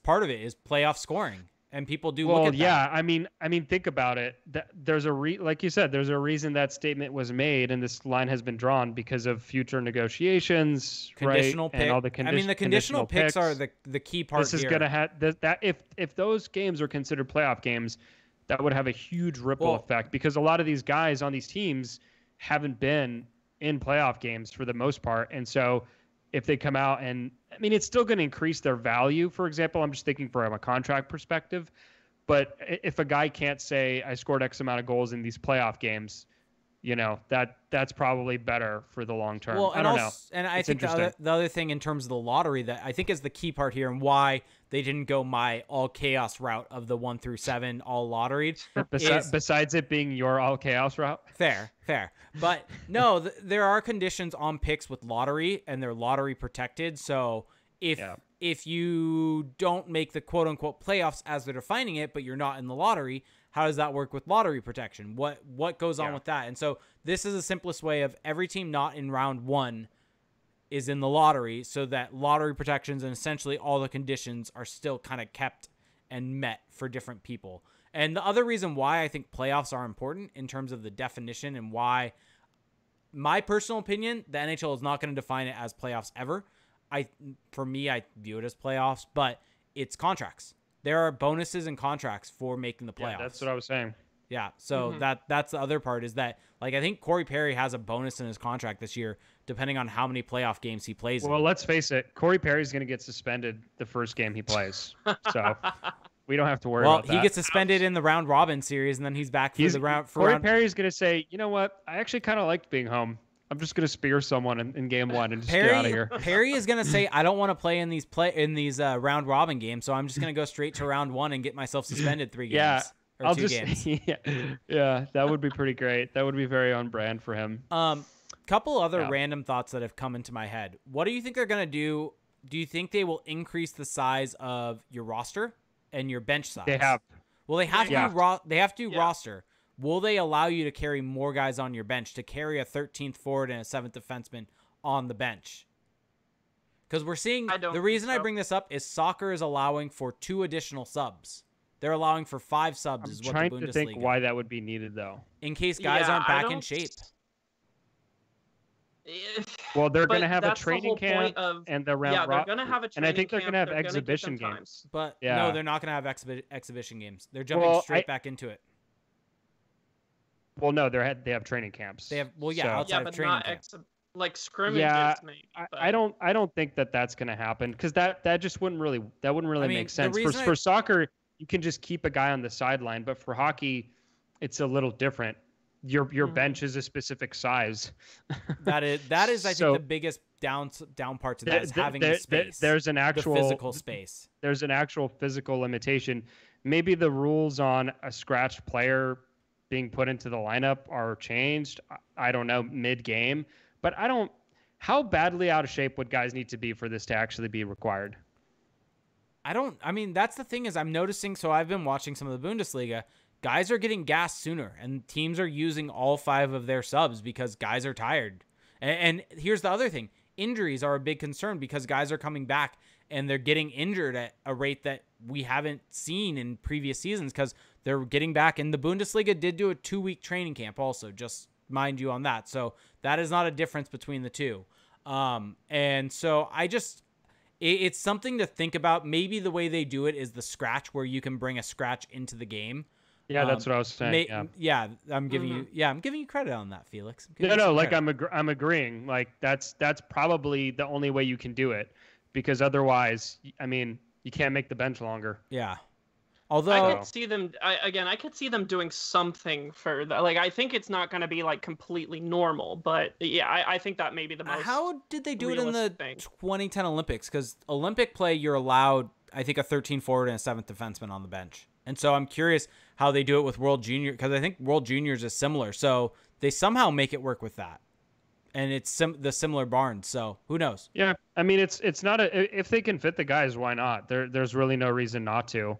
part of it is playoff scoring. And people do look at that. I mean, think about it. There's like you said, there's a reason that statement was made, and this line has been drawn because of future negotiations, conditional right? And all the the conditional picks are the key part. This is going to have that if those games are considered playoff games, that would have a huge ripple effect because a lot of these guys on these teams haven't been in playoff games for the most part, and so if they come out and it's still going to increase their value. For example, I'm just thinking from a contract perspective, but if a guy can't say I scored X amount of goals in these playoff games, that's probably better for the long term. Well, I don't know. And I think the other thing in terms of the lottery that I think is the key part here and why they didn't go my all chaos route of the 1 through 7 all lotteried. Besides it being your all chaos route. Fair. But no, there are conditions on picks with lottery and they're lottery protected. So if you don't make the quote unquote playoffs as they're defining it, but you're not in the lottery, how does that work with lottery protection? What goes on with that? And so this is the simplest way of every team not in round 1 is in the lottery so that lottery protections and essentially all the conditions are still kind of kept and met for different people. And the other reason why I think playoffs are important in terms of the definition and why, my personal opinion, the NHL is not going to define it as playoffs ever. For me, I view it as playoffs, but it's contracts. there are bonuses and contracts for making the playoffs. Yeah, that's what I was saying. Yeah, so that's the other part is that, like, I think Corey Perry has a bonus in his contract this year, depending on how many playoff games he plays. Well, let's face it, Corey Perry's going to get suspended the first game he plays, so we don't have to worry about that. Well, he gets suspended in the round robin series, and then he's back for the round. Corey Perry's going to say, you know what? I actually kind of liked being home. I'm just going to spear someone in game one and just get out of here. Perry is going to say, I don't want to play in these round robin games, so I'm just going to go straight to round one and get myself suspended 3 games. Yeah. Or two games. Yeah, that would be pretty great. That would be very on brand for him. Couple other random thoughts that have come into my head. What do you think they're going to do? Do you think they will increase the size of your roster and your bench size? They have. Well, they have to roster. Will they allow you to carry more guys on your bench, to carry a 13th forward and a 7th defenseman on the bench? Because we're seeing the reason I bring this up is soccer is allowing for 2 additional subs. They're allowing for 5 subs. Is what the Bundesliga. I'm trying to think why that would be needed, though. In case guys aren't back in shape. Well, they're going to have a training camp and the round. Yeah, they're going to have a training camp. And I think they're going to have exhibition games. But no, they're not going to have exhibition games. They're jumping straight back into it. Well, no, they have training camps. They have outside of training camp. Like scrimmages, maybe. But I don't think that's going to happen because that just wouldn't really make sense. For soccer, you can just keep a guy on the sideline, but for hockey, it's a little different. Your bench is a specific size. That is I think the biggest down part to that is having the space. There's an actual physical space. There's an actual physical limitation. Maybe the rules on a scratched player being put into the lineup are changed. I don't know, mid-game, but how badly out of shape would guys need to be for this to actually be required? I mean, that's the thing is I'm noticing, so I've been watching some of the Bundesliga, guys are getting gassed sooner and teams are using all 5 of their subs because guys are tired. And here's the other thing. Injuries are a big concern because guys are coming back and they're getting injured at a rate that we haven't seen in previous seasons because they're getting back. And the Bundesliga did do a 2-week training camp also, just mind you on that. So that is not a difference between the two. And so it's something to think about. Maybe the way they do it is the scratch, where you can bring a scratch into the game. Yeah, that's what I was saying. I'm giving you credit on that, Felix. I'm agreeing. Like that's probably the only way you can do it, because otherwise, I mean, you can't make the bench longer. Yeah. Although I could see them doing something for that. Like, I think it's not going to be like completely normal, but yeah, I think that may be the most. How did they do it in the thing. 2010 Olympics? Because Olympic play, you're allowed, I think, a 13 forward and a 7th defenseman on the bench. And so I'm curious how they do it with World Junior, because I think World Juniors is similar. So they somehow make it work with that. And it's the similar barns. So who knows? Yeah, I mean, it's not if they can fit the guys, why not? There's really no reason not to.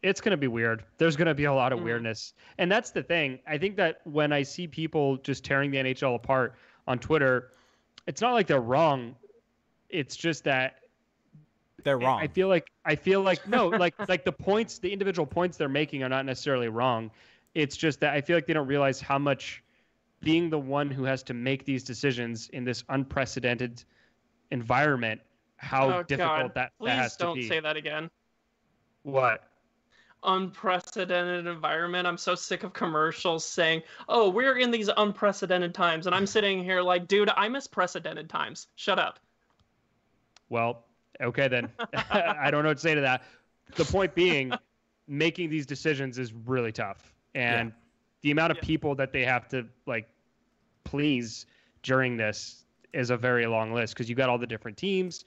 It's going to be weird. There's going to be a lot of weirdness. And that's the thing. I think that when I see people just tearing the NHL apart on Twitter, it's not like they're wrong. It's just that they're wrong. I feel like no, like the individual points they're making are not necessarily wrong. It's just that I feel like they don't realize how much being the one who has to make these decisions in this unprecedented environment, how difficult that has to be. Please don't say that again. What? Unprecedented environment. I'm so sick of commercials saying, "Oh, we're in these unprecedented times," and I'm sitting here like, "Dude, I miss precedented times. Shut up." Well, okay then. I don't know what to say to that. The point being, making these decisions is really tough, and the amount of people that they have to please during this is a very long list, because you got all the different teams.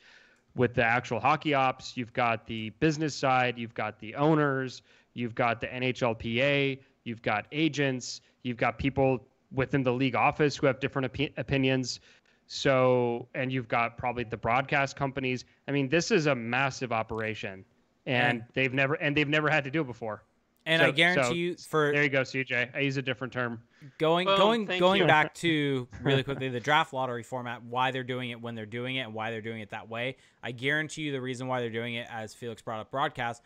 With the actual hockey ops, you've got the business side, you've got the owners, you've got the NHLPA, you've got agents, you've got people within the league office who have different opinions. So, and you've got probably the broadcast companies. I mean, this is a massive operation, and they've never had to do it before. And I guarantee you, there you go, CJ. I use a different term. Going back to really quickly the draft lottery format, why they're doing it when they're doing it, and why they're doing it that way. I guarantee you the reason why they're doing it, as Felix brought up, broadcast.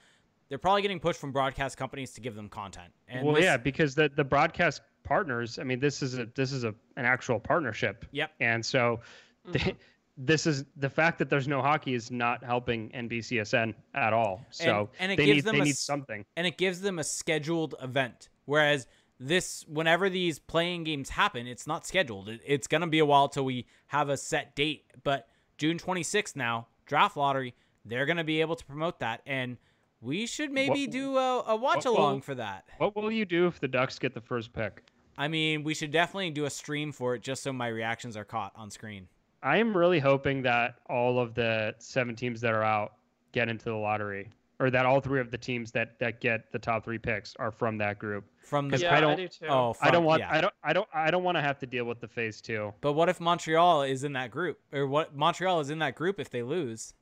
They're probably getting pushed from broadcast companies to give them content. And because the broadcast partners. I mean, this is an actual partnership. Yep. And so this is the fact that there's no hockey is not helping NBCSN at all. So and it they gives need them they need something. And it gives them a scheduled event. Whereas whenever these playing games happen, it's not scheduled. It's going to be a while till we have a set date. But June 26th now, draft lottery, they're going to be able to promote that. And we should maybe do a watch along for that. What will you do if the Ducks get the first pick? I mean, we should definitely do a stream for it just so my reactions are caught on screen. I am really hoping that all of the 7 teams that are out get into the lottery, or that all 3 of the teams that get the top 3 picks are from that group. I do too. I don't want to have to deal with the phase 2. But what if Montreal is in that group, or what Montreal is in that group if they lose?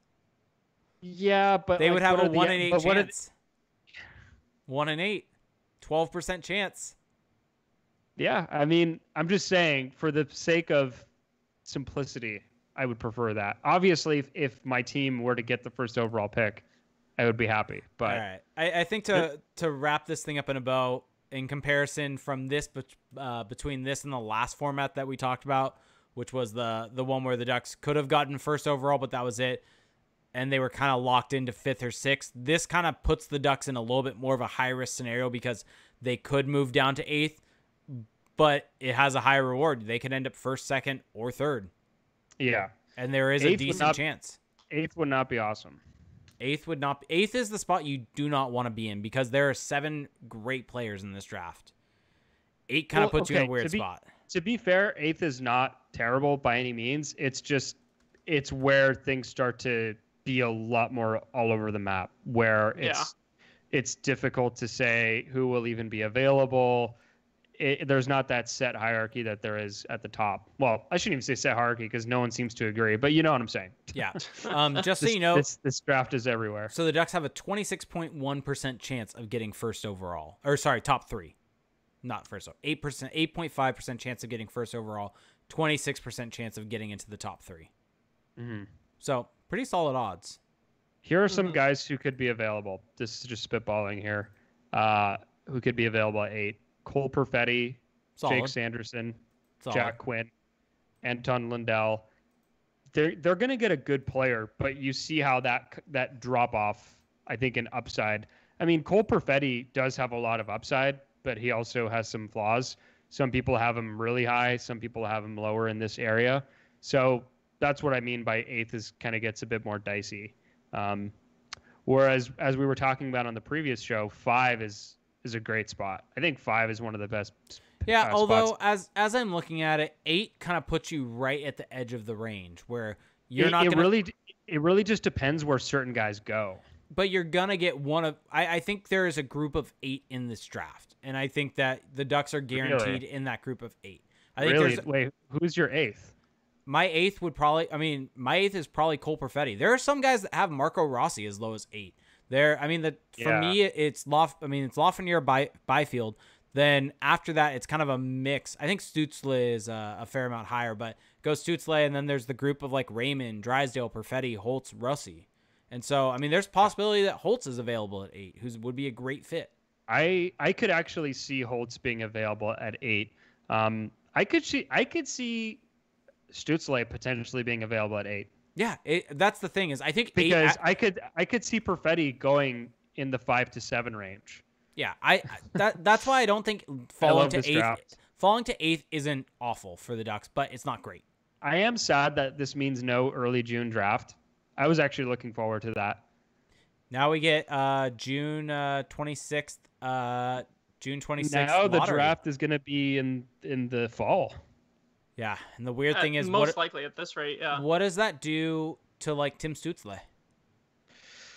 Yeah, but they would have a 1 in 8 chance. 1 in 8, 12% chance. Yeah, I mean, I'm just saying, for the sake of simplicity, I would prefer that. Obviously, if my team were to get the first overall pick, I would be happy. But all right, I think to wrap this thing up in a bow, in comparison from this between this and the last format that we talked about, which was the one where the Ducks could have gotten first overall, but that was it, and they were kind of locked into 5th or 6th. This kind of puts the Ducks in a little bit more of a high risk scenario because they could move down to 8th. But it has a high reward. They could end up 1st, 2nd, or 3rd. Yeah. And there is a decent chance. 8th would not be awesome. 8th would not. 8th is the spot you do not want to be in because there are 7 great players in this draft. 8 kind of puts you in a weird spot. To be fair, 8th is not terrible by any means. It's where things start to be a lot more all over the map, where it's difficult to say who will even be available. There's not that set hierarchy that there is at the top. Well, I shouldn't even say set hierarchy because no one seems to agree, but you know what I'm saying. Yeah. Just so you know, this draft is everywhere. So the Ducks have a 26.1% chance of getting first overall. Or sorry, top 3. Not first. 8%, 8.5% chance of getting first overall, 26% chance of getting into the top 3. Mm-hmm. So pretty solid odds. Here are some guys who could be available. This is just spitballing here. Who could be available at 8. Cole Perfetti, Jake Sanderson, Jack Quinn, Anton Lundell. They're going to get a good player, but you see how that drop off, I think, in upside. I mean, Cole Perfetti does have a lot of upside, but he also has some flaws. Some people have him really high. Some people have him lower in this area. So that's what I mean by 8th is kind of gets a bit more dicey. Whereas, as we were talking about on the previous show, 5 is a great spot. I think 5 is one of the best. Yeah, although spots. as I'm looking at it, 8 kind of puts you right at the edge of the range where you're not. It really just depends where certain guys go. But you're gonna get one of. I think there is a group of 8 in this draft, and I think that the Ducks are guaranteed in that group of 8. I think Wait, who's your 8th? My 8th would probably. I mean, my 8th is probably Cole Perfetti. There are some guys that have Marco Rossi as low as 8. For me, it's Lafreniere Byfield. Then after that, it's kind of a mix. I think Stützle is a fair amount higher, but goes Stützle, and then there's the group of like Raymond, Drysdale, Perfetti, Holtz, Rossi. And so, I mean, there's possibility that Holtz is available at 8, who would be a great fit. I could actually see Holtz being available at 8. I could see Stützle potentially being available at 8. Yeah, that's the thing is I think because I could see Perfetti going in the 5 to 7 range. Yeah, that's why I don't think falling to 8th isn't awful for the Ducks, but it's not great. I am sad that this means no early June draft. I was actually looking forward to that. Now we get June 26th. June 26th. Now the draft is going to be in the fall. Yeah, and the weird thing is most likely at this rate, yeah. What does that do to like Tim Stützle?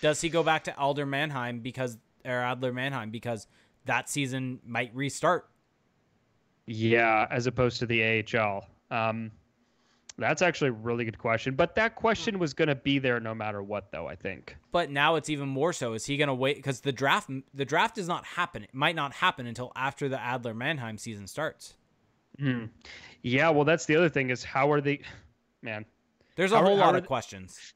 Does he go back to Adler Mannheim because that season might restart? Yeah, as opposed to the AHL. That's actually a really good question. But that question was going to be there no matter what, though, I think. But now it's even more so. Is he going to wait? Because the draft does not happen. It might not happen until after the Adler Mannheim season starts. Yeah, well, that's the other thing is how are they... Man. There's a whole lot of questions.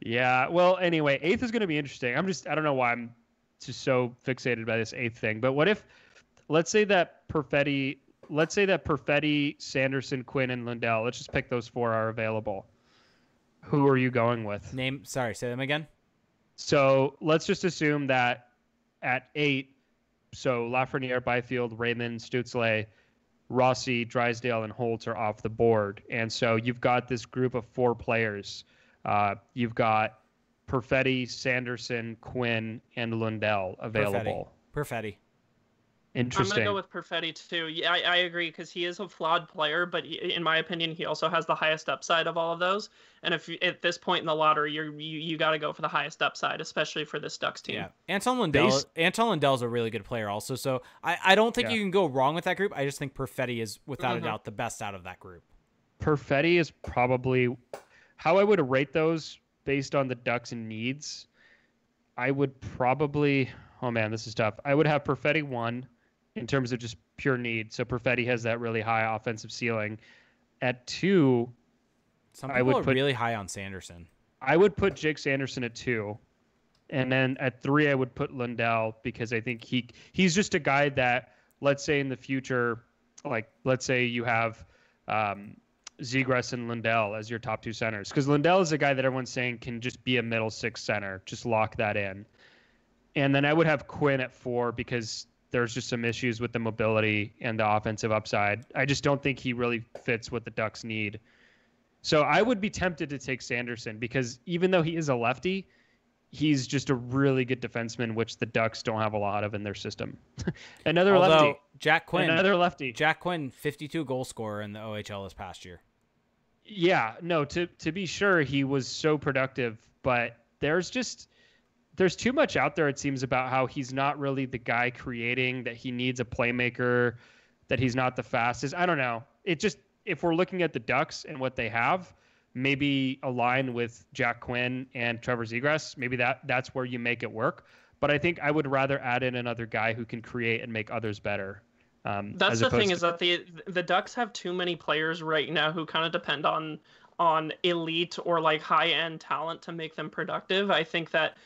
Yeah, well, anyway, 8th is going to be interesting. I don't know why I'm just so fixated by this 8th thing. But what if, let's say that Perfetti, Sanderson, Quinn, and Lundell, let's just pick those 4 are available. Who are you going with? Say them again. So let's just assume that at 8, so Lafreniere, Byfield, Raymond, Stützle, Rossi, Drysdale, and Holt are off the board. And so you've got this group of 4 players. You've got Perfetti, Sanderson, Quinn, and Lundell available. Perfetti. Interesting. I'm going to go with Perfetti too. Yeah, I agree because he is a flawed player, but in my opinion, he also has the highest upside of all of those. And if at this point in the lottery, you got to go for the highest upside, especially for this Ducks team. Yeah, Anton Lundell's a really good player also. So I don't think you can go wrong with that group. I just think Perfetti is without a doubt the best out of that group. Perfetti is probably how I would rate those based on the Ducks' needs. I would probably, oh man, this is tough. I would have Perfetti 1. In terms of just pure need. So Perfetti has that really high offensive ceiling. At 2, some people are really high on Sanderson. I would put Jake Sanderson at 2. And then at 3, I would put Lundell because I think he's just a guy that, let's say in the future, like let's say you have Zegras and Lundell as your top 2 centers. Because Lundell is a guy that everyone's saying can just be a middle 6 center. Just lock that in. And then I would have Quinn at 4 because there's just some issues with the mobility and the offensive upside. I just don't think he really fits what the Ducks need. So I would be tempted to take Sanderson because even though he is a lefty, he's just a really good defenseman, which the Ducks don't have a lot of in their system. Lefty. Jack Quinn. Another lefty. Jack Quinn, 52 goal scorer in the OHL this past year. Yeah, no, to be sure, he was so productive, but there's too much out there, it seems, about how he's not really the guy creating, that he needs a playmaker, that he's not the fastest. I don't know. It just, if we're looking at the Ducks and what they have, maybe align with Jack Quinn and Trevor Zegras, maybe that's where you make it work. But I think I would rather add in another guy who can create and make others better. That's the thing, is that the Ducks have too many players right now who kind of depend on elite or like high-end talent to make them productive. I think that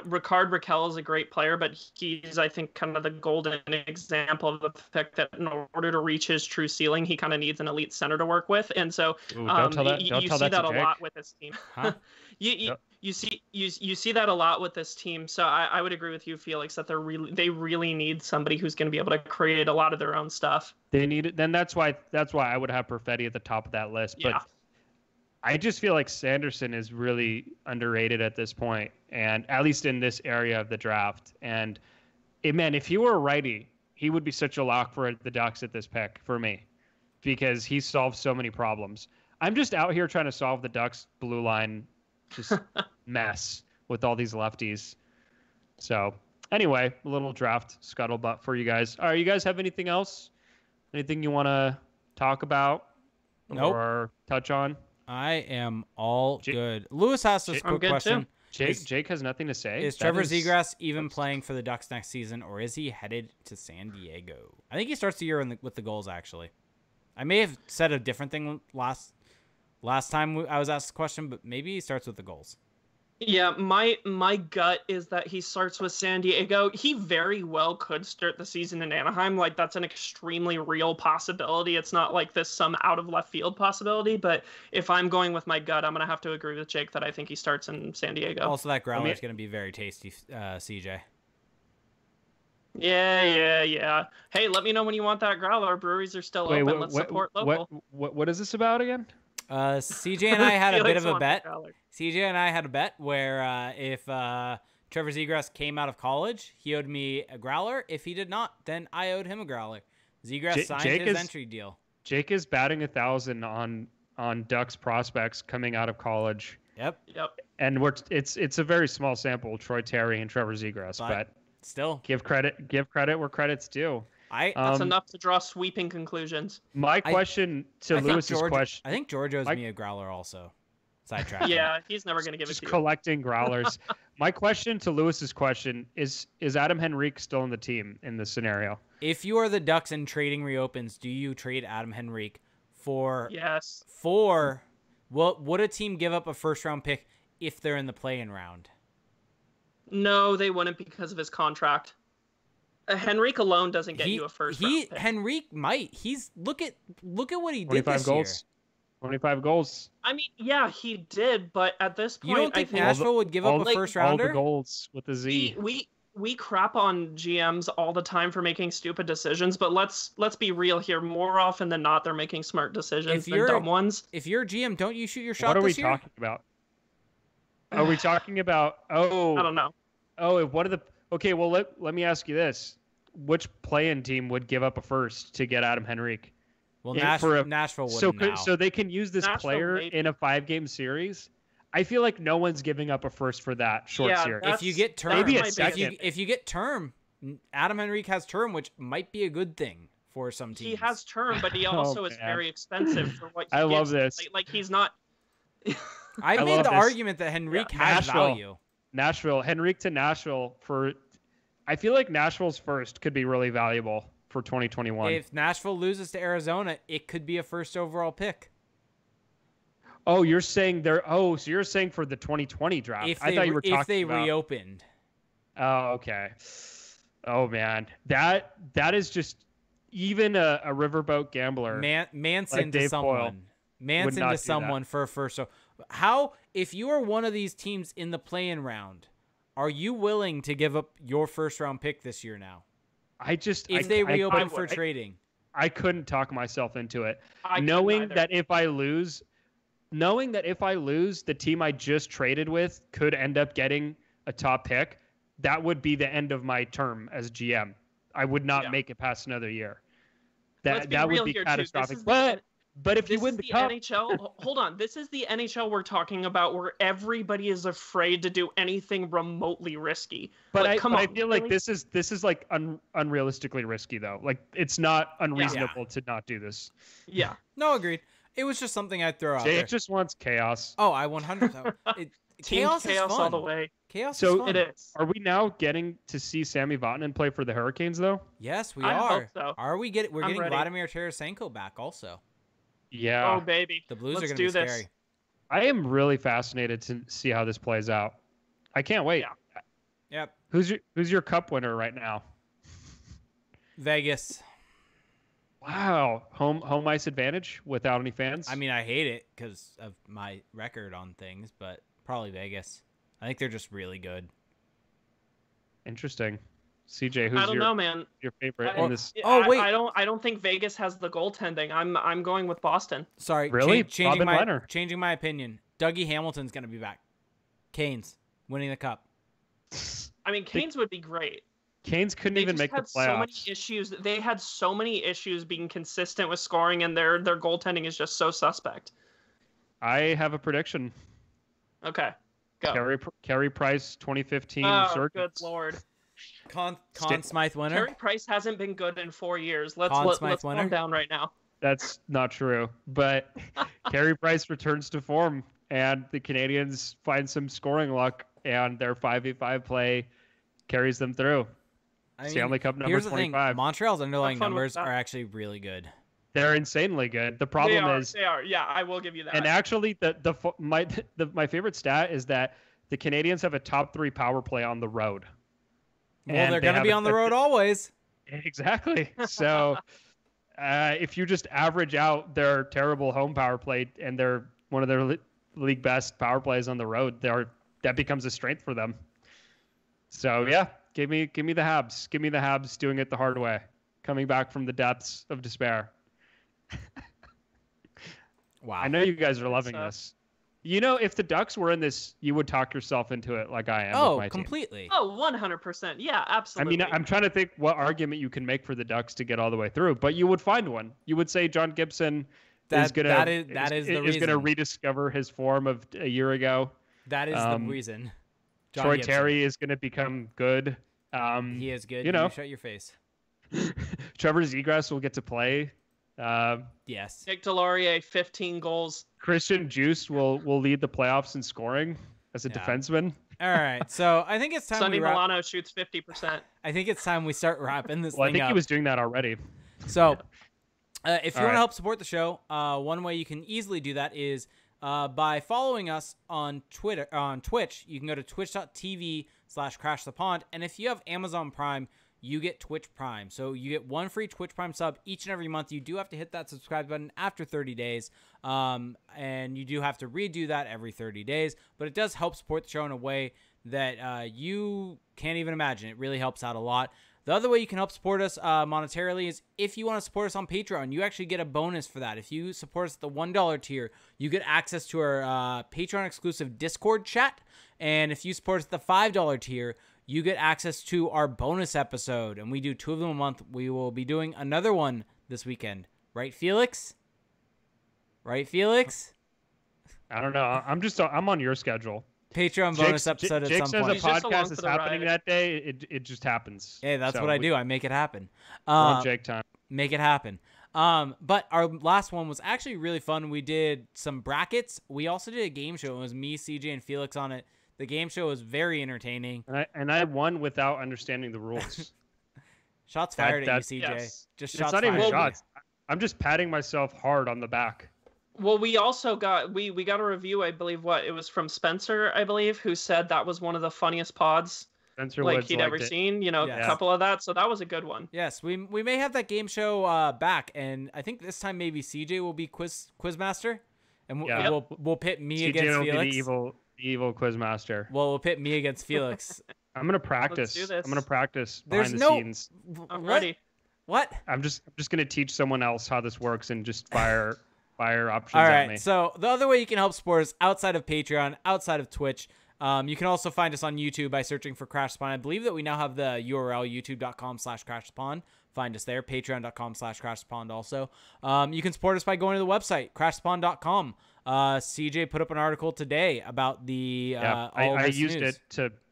Rickard Rakell is a great player, but he's, I think, kind of the golden example of the fact that in order to reach his true ceiling, he kind of needs an elite center to work with. And so you see that a lot with this team. Huh? You see that a lot with this team. So I would agree with you, Felix, that they really need somebody who's going to be able to create a lot of their own stuff. They need it. Then that's why I would have Perfetti at the top of that list. But I just feel like Sanderson is really underrated at this point, and at least in this area of the draft. And if he were a righty, he would be such a lock for the Ducks at this pick for me, because he solves so many problems. I'm just out here trying to solve the Ducks blue line just mess with all these lefties. So anyway, a little draft scuttlebutt for you guys. All right, you guys have anything else? Anything you want to talk about or touch on? I am all good. Lewis asked us a quick question. Jake has nothing to say. Is Trevor Zegras even playing for the Ducks next season, or is he headed to San Diego? I think he starts the year with the goals, actually. I may have said a different thing last time I was asked the question, but maybe he starts with the goals. Yeah, my gut is that he starts with San Diego. He very well could start the season in Anaheim. Like, that's an extremely real possibility. It's not like this some out of left field possibility, but if I'm going with my gut, I'm going to have to agree with Jake that I think he starts in San Diego. Also, that growler is going to be very tasty, CJ. Yeah. Hey, let me know when you want that growler. Breweries are still open. Let's support local. What is this about again? CJ and I had a bit of a bet. CJ and I had a bet where if Trevor Zegras came out of college, he owed me a growler. If he did not, then I owed him a growler. Zegras signed his entry deal. Jake is batting 1,000 on Ducks prospects coming out of college. Yep. And it's a very small sample, Troy Terry and Trevor Zegras, but still give credit where credit's due. That's enough to draw sweeping conclusions. My question to Lewis's question. I think George owes me a growler also. Sidetrack. Yeah, he's never going to give it to you. Just collecting growlers. My question to Lewis's question is Adam Henrique still in the team in this scenario? If you are the Ducks and trading reopens, do you trade Adam Henrique for... Yes. Would a team give up a first-round pick if they're in the play-in round? No, they wouldn't because of his contract. Henrique alone doesn't get you a first round pick. Henrique might. Look at what he did 25 this goals. 25 goals. I mean, yeah, he did, but at this point, You don't think I think Nashville would give up a first rounder? All the goals with the Z. we crap on GMs all the time for making stupid decisions, but let's be real here. More often than not, they're making smart decisions than dumb ones. If you're a GM, don't you shoot your shot? What are we this year? talking about? Are we talking about? Oh, I don't know. Oh, if one of the okay. Well, let me ask you this: which play-in team would give up a first to get Adam Henrique? Well, Nashville wouldn't now. So they can use this Nashville player maybe. in a 5-game series. I feel like no one's giving up a first for that short series. If you get term, maybe a second. If you get term, Adam Henrique has term, which might be a good thing for some teams. He has term, but he also is very expensive for what he I gives. love this. Like he's not. I made the argument that Henrique has value. Nashville, Henrique to Nashville for. I feel like Nashville's first could be really valuable for 2021. If Nashville loses to Arizona, it could be a first overall pick. Oh, you're saying they're. Oh, so you're saying for the 2020 draft? I thought you were talking about if they reopened. Oh, okay. Oh man, that is just even a riverboat gambler. Manson like to someone. Manson to someone for a first. So how, if you are one of these teams in the play-in round, are you willing to give up your first round pick this year now? If they reopen for trading. I couldn't talk myself into it. Knowing that if I lose, the team I just traded with could end up getting a top pick, that would be the end of my term as GM. I would not make it past another year. That would be catastrophic. But if you win the cup, NHL, hold on. This is the NHL we're talking about, where everybody is afraid to do anything remotely risky. But I feel like this is like unrealistically risky though. Like it's not unreasonable to not do this. Yeah. No, agreed. It was just something I'd throw out there. Jake just wants chaos. Oh, I 100%. Chaos is fun. All the way. Chaos is fun. It is. Are we now getting to see Sami Vatanen play for the Hurricanes though? Yes, we I are. hope so. We're getting ready. Vladimir Tarasenko back also. Yeah. Oh baby. The Blues Let's are going to be do scary. I am really fascinated to see how this plays out. I can't wait. Yeah. Yep. Who's your cup winner right now? Vegas. Wow. Home ice advantage without any fans? I mean, I hate it because of my record on things, but probably Vegas. I think they're just really good. Interesting. CJ, who's your favorite in this? Wait. I don't think Vegas has the goaltending. I'm going with Boston. Sorry. Really? Changing my opinion. Dougie Hamilton's going to be back. Canes winning the cup. I mean, Canes would be great. Canes couldn't even make the playoffs. So many issues. They had so many issues being consistent with scoring, and their goaltending is just so suspect. I have a prediction. Okay, go. Carey Price, 2015 Oh, good lord. Conn Smythe winner. Carey Price hasn't been good in 4 years. Let's calm down right now. That's not true. But Carey Price returns to form, and the Canadians find some scoring luck, and their 5v5 play carries them through. Stanley Cup number 25. Montreal's underlying numbers are actually really good. They're insanely good. The problem is they are. Yeah, I will give you that. And actually, my favorite stat is that the Canadians have a top 3 power play on the road. Well, they're going to be on the road always. Exactly. So if you just average out their terrible home power play and they're one of their league best power plays on the road, that becomes a strength for them. So yeah, give me the Habs. Give me the Habs doing it the hard way, coming back from the depths of despair. Wow. I know you guys are loving this. You know, if the Ducks were in this, you would talk yourself into it like I am with my completely. team. Oh, 100%. Yeah, absolutely. I mean, I'm trying to think what argument you can make for the Ducks to get all the way through, but you would find one. You would say John Gibson is going to rediscover his form of a year ago. That is the reason. Troy Terry is going to become good. He is good. You shut your face. Trevor Zegras will get to play. Yes. Nick Delorier, 15 goals. Christian Juice will lead the playoffs in scoring as a defenseman. All right, so I think it's time. Sonny Milano shoots 50%. I think it's time we start wrapping this thing up. I think up. he was doing that already. So, if you want to help support the show, one way you can easily do that is by following us on Twitch. You can go to twitch.tv/crashthepond, and if you have Amazon Prime, you get Twitch Prime. So you get one free Twitch Prime sub each and every month. You do have to hit that subscribe button after 30 days. And you do have to redo that every 30 days. But it does help support the show in a way that you can't even imagine. It really helps out a lot. The other way you can help support us monetarily is if you want to support us on Patreon. You actually get a bonus for that. If you support us at the $1 tier, you get access to our Patreon-exclusive Discord chat. And if you support us at the $5 tier, you get access to our bonus episode. And we do 2 of them a month. We will be doing another one this weekend. Right, Felix? Right, Felix? I don't know. I'm on your schedule. Patreon bonus episode at some point. Jake says a podcast is happening that day. It just happens. Hey, that's what I do. I make it happen. Jake time. Make it happen. But our last one was actually really fun. We did some brackets. We also did a game show. It was me, CJ, and Felix on it. The game show was very entertaining. And I won without understanding the rules. Shots fired at you, CJ. Yes. Just it's shots not fired. even shots. I'm just patting myself hard on the back. Well, we also got we got a review, I believe, it was from Spencer, I believe, who said that was one of the funniest pods Spencer like he'd ever seen, a couple of that. So that was a good one. Yes, we may have that game show back, and I think this time maybe CJ will be quizmaster, and we'll pit me CJ against will Felix. be the evil quizmaster. Well, we'll pit me against Felix. I'm gonna practice. Let's do this. I'm gonna practice There's behind the scenes. I'm ready. What? I'm just gonna teach someone else how this works and just fire options All at right, me. so the other way you can help support us outside of Patreon, outside of Twitch, you can also find us on YouTube by searching for Crash Spawn. I believe that we now have the URL youtube.com/crashspawn. Find us there, patreon.com/crashspawn also. You can support us by going to the website, crashspawn.com. CJ put up an article today about the I used it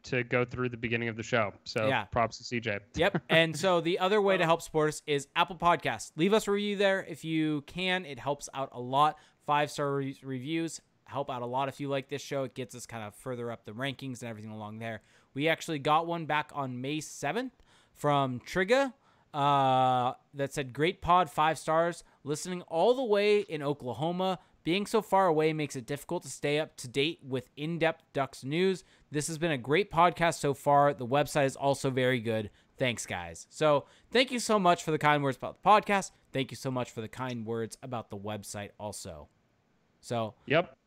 to go through the beginning of the show. So props to CJ. Yep. And so the other way to help support us is Apple Podcasts. Leave us a review there if you can. It helps out a lot. 5-star reviews help out a lot if you like this show. It gets us kind of further up the rankings and everything along there. We actually got one back on May 7th from Trigga that said, "Great pod, 5 stars. Listening all the way in Oklahoma. Being so far away makes it difficult to stay up to date with in-depth Ducks news. This has been a great podcast so far. The website is also very good. Thanks, guys." So thank you so much for the kind words about the podcast. Thank you so much for the kind words about the website also. So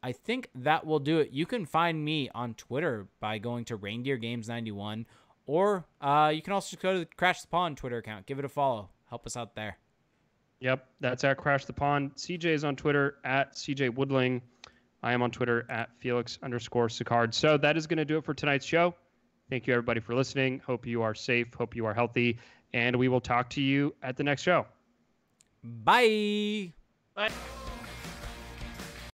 I think that will do it. You can find me on Twitter by going to Reindeer Games 91, or you can also just go to the Crash the Pond Twitter account. Give it a follow. Help us out there. Yep, that's at Crash the Pond. CJ is on Twitter at CJ Woodling. I am on Twitter at Felix_Sicard. So that is going to do it for tonight's show. Thank you, everybody, for listening. Hope you are safe. Hope you are healthy. And we will talk to you at the next show. Bye. Bye.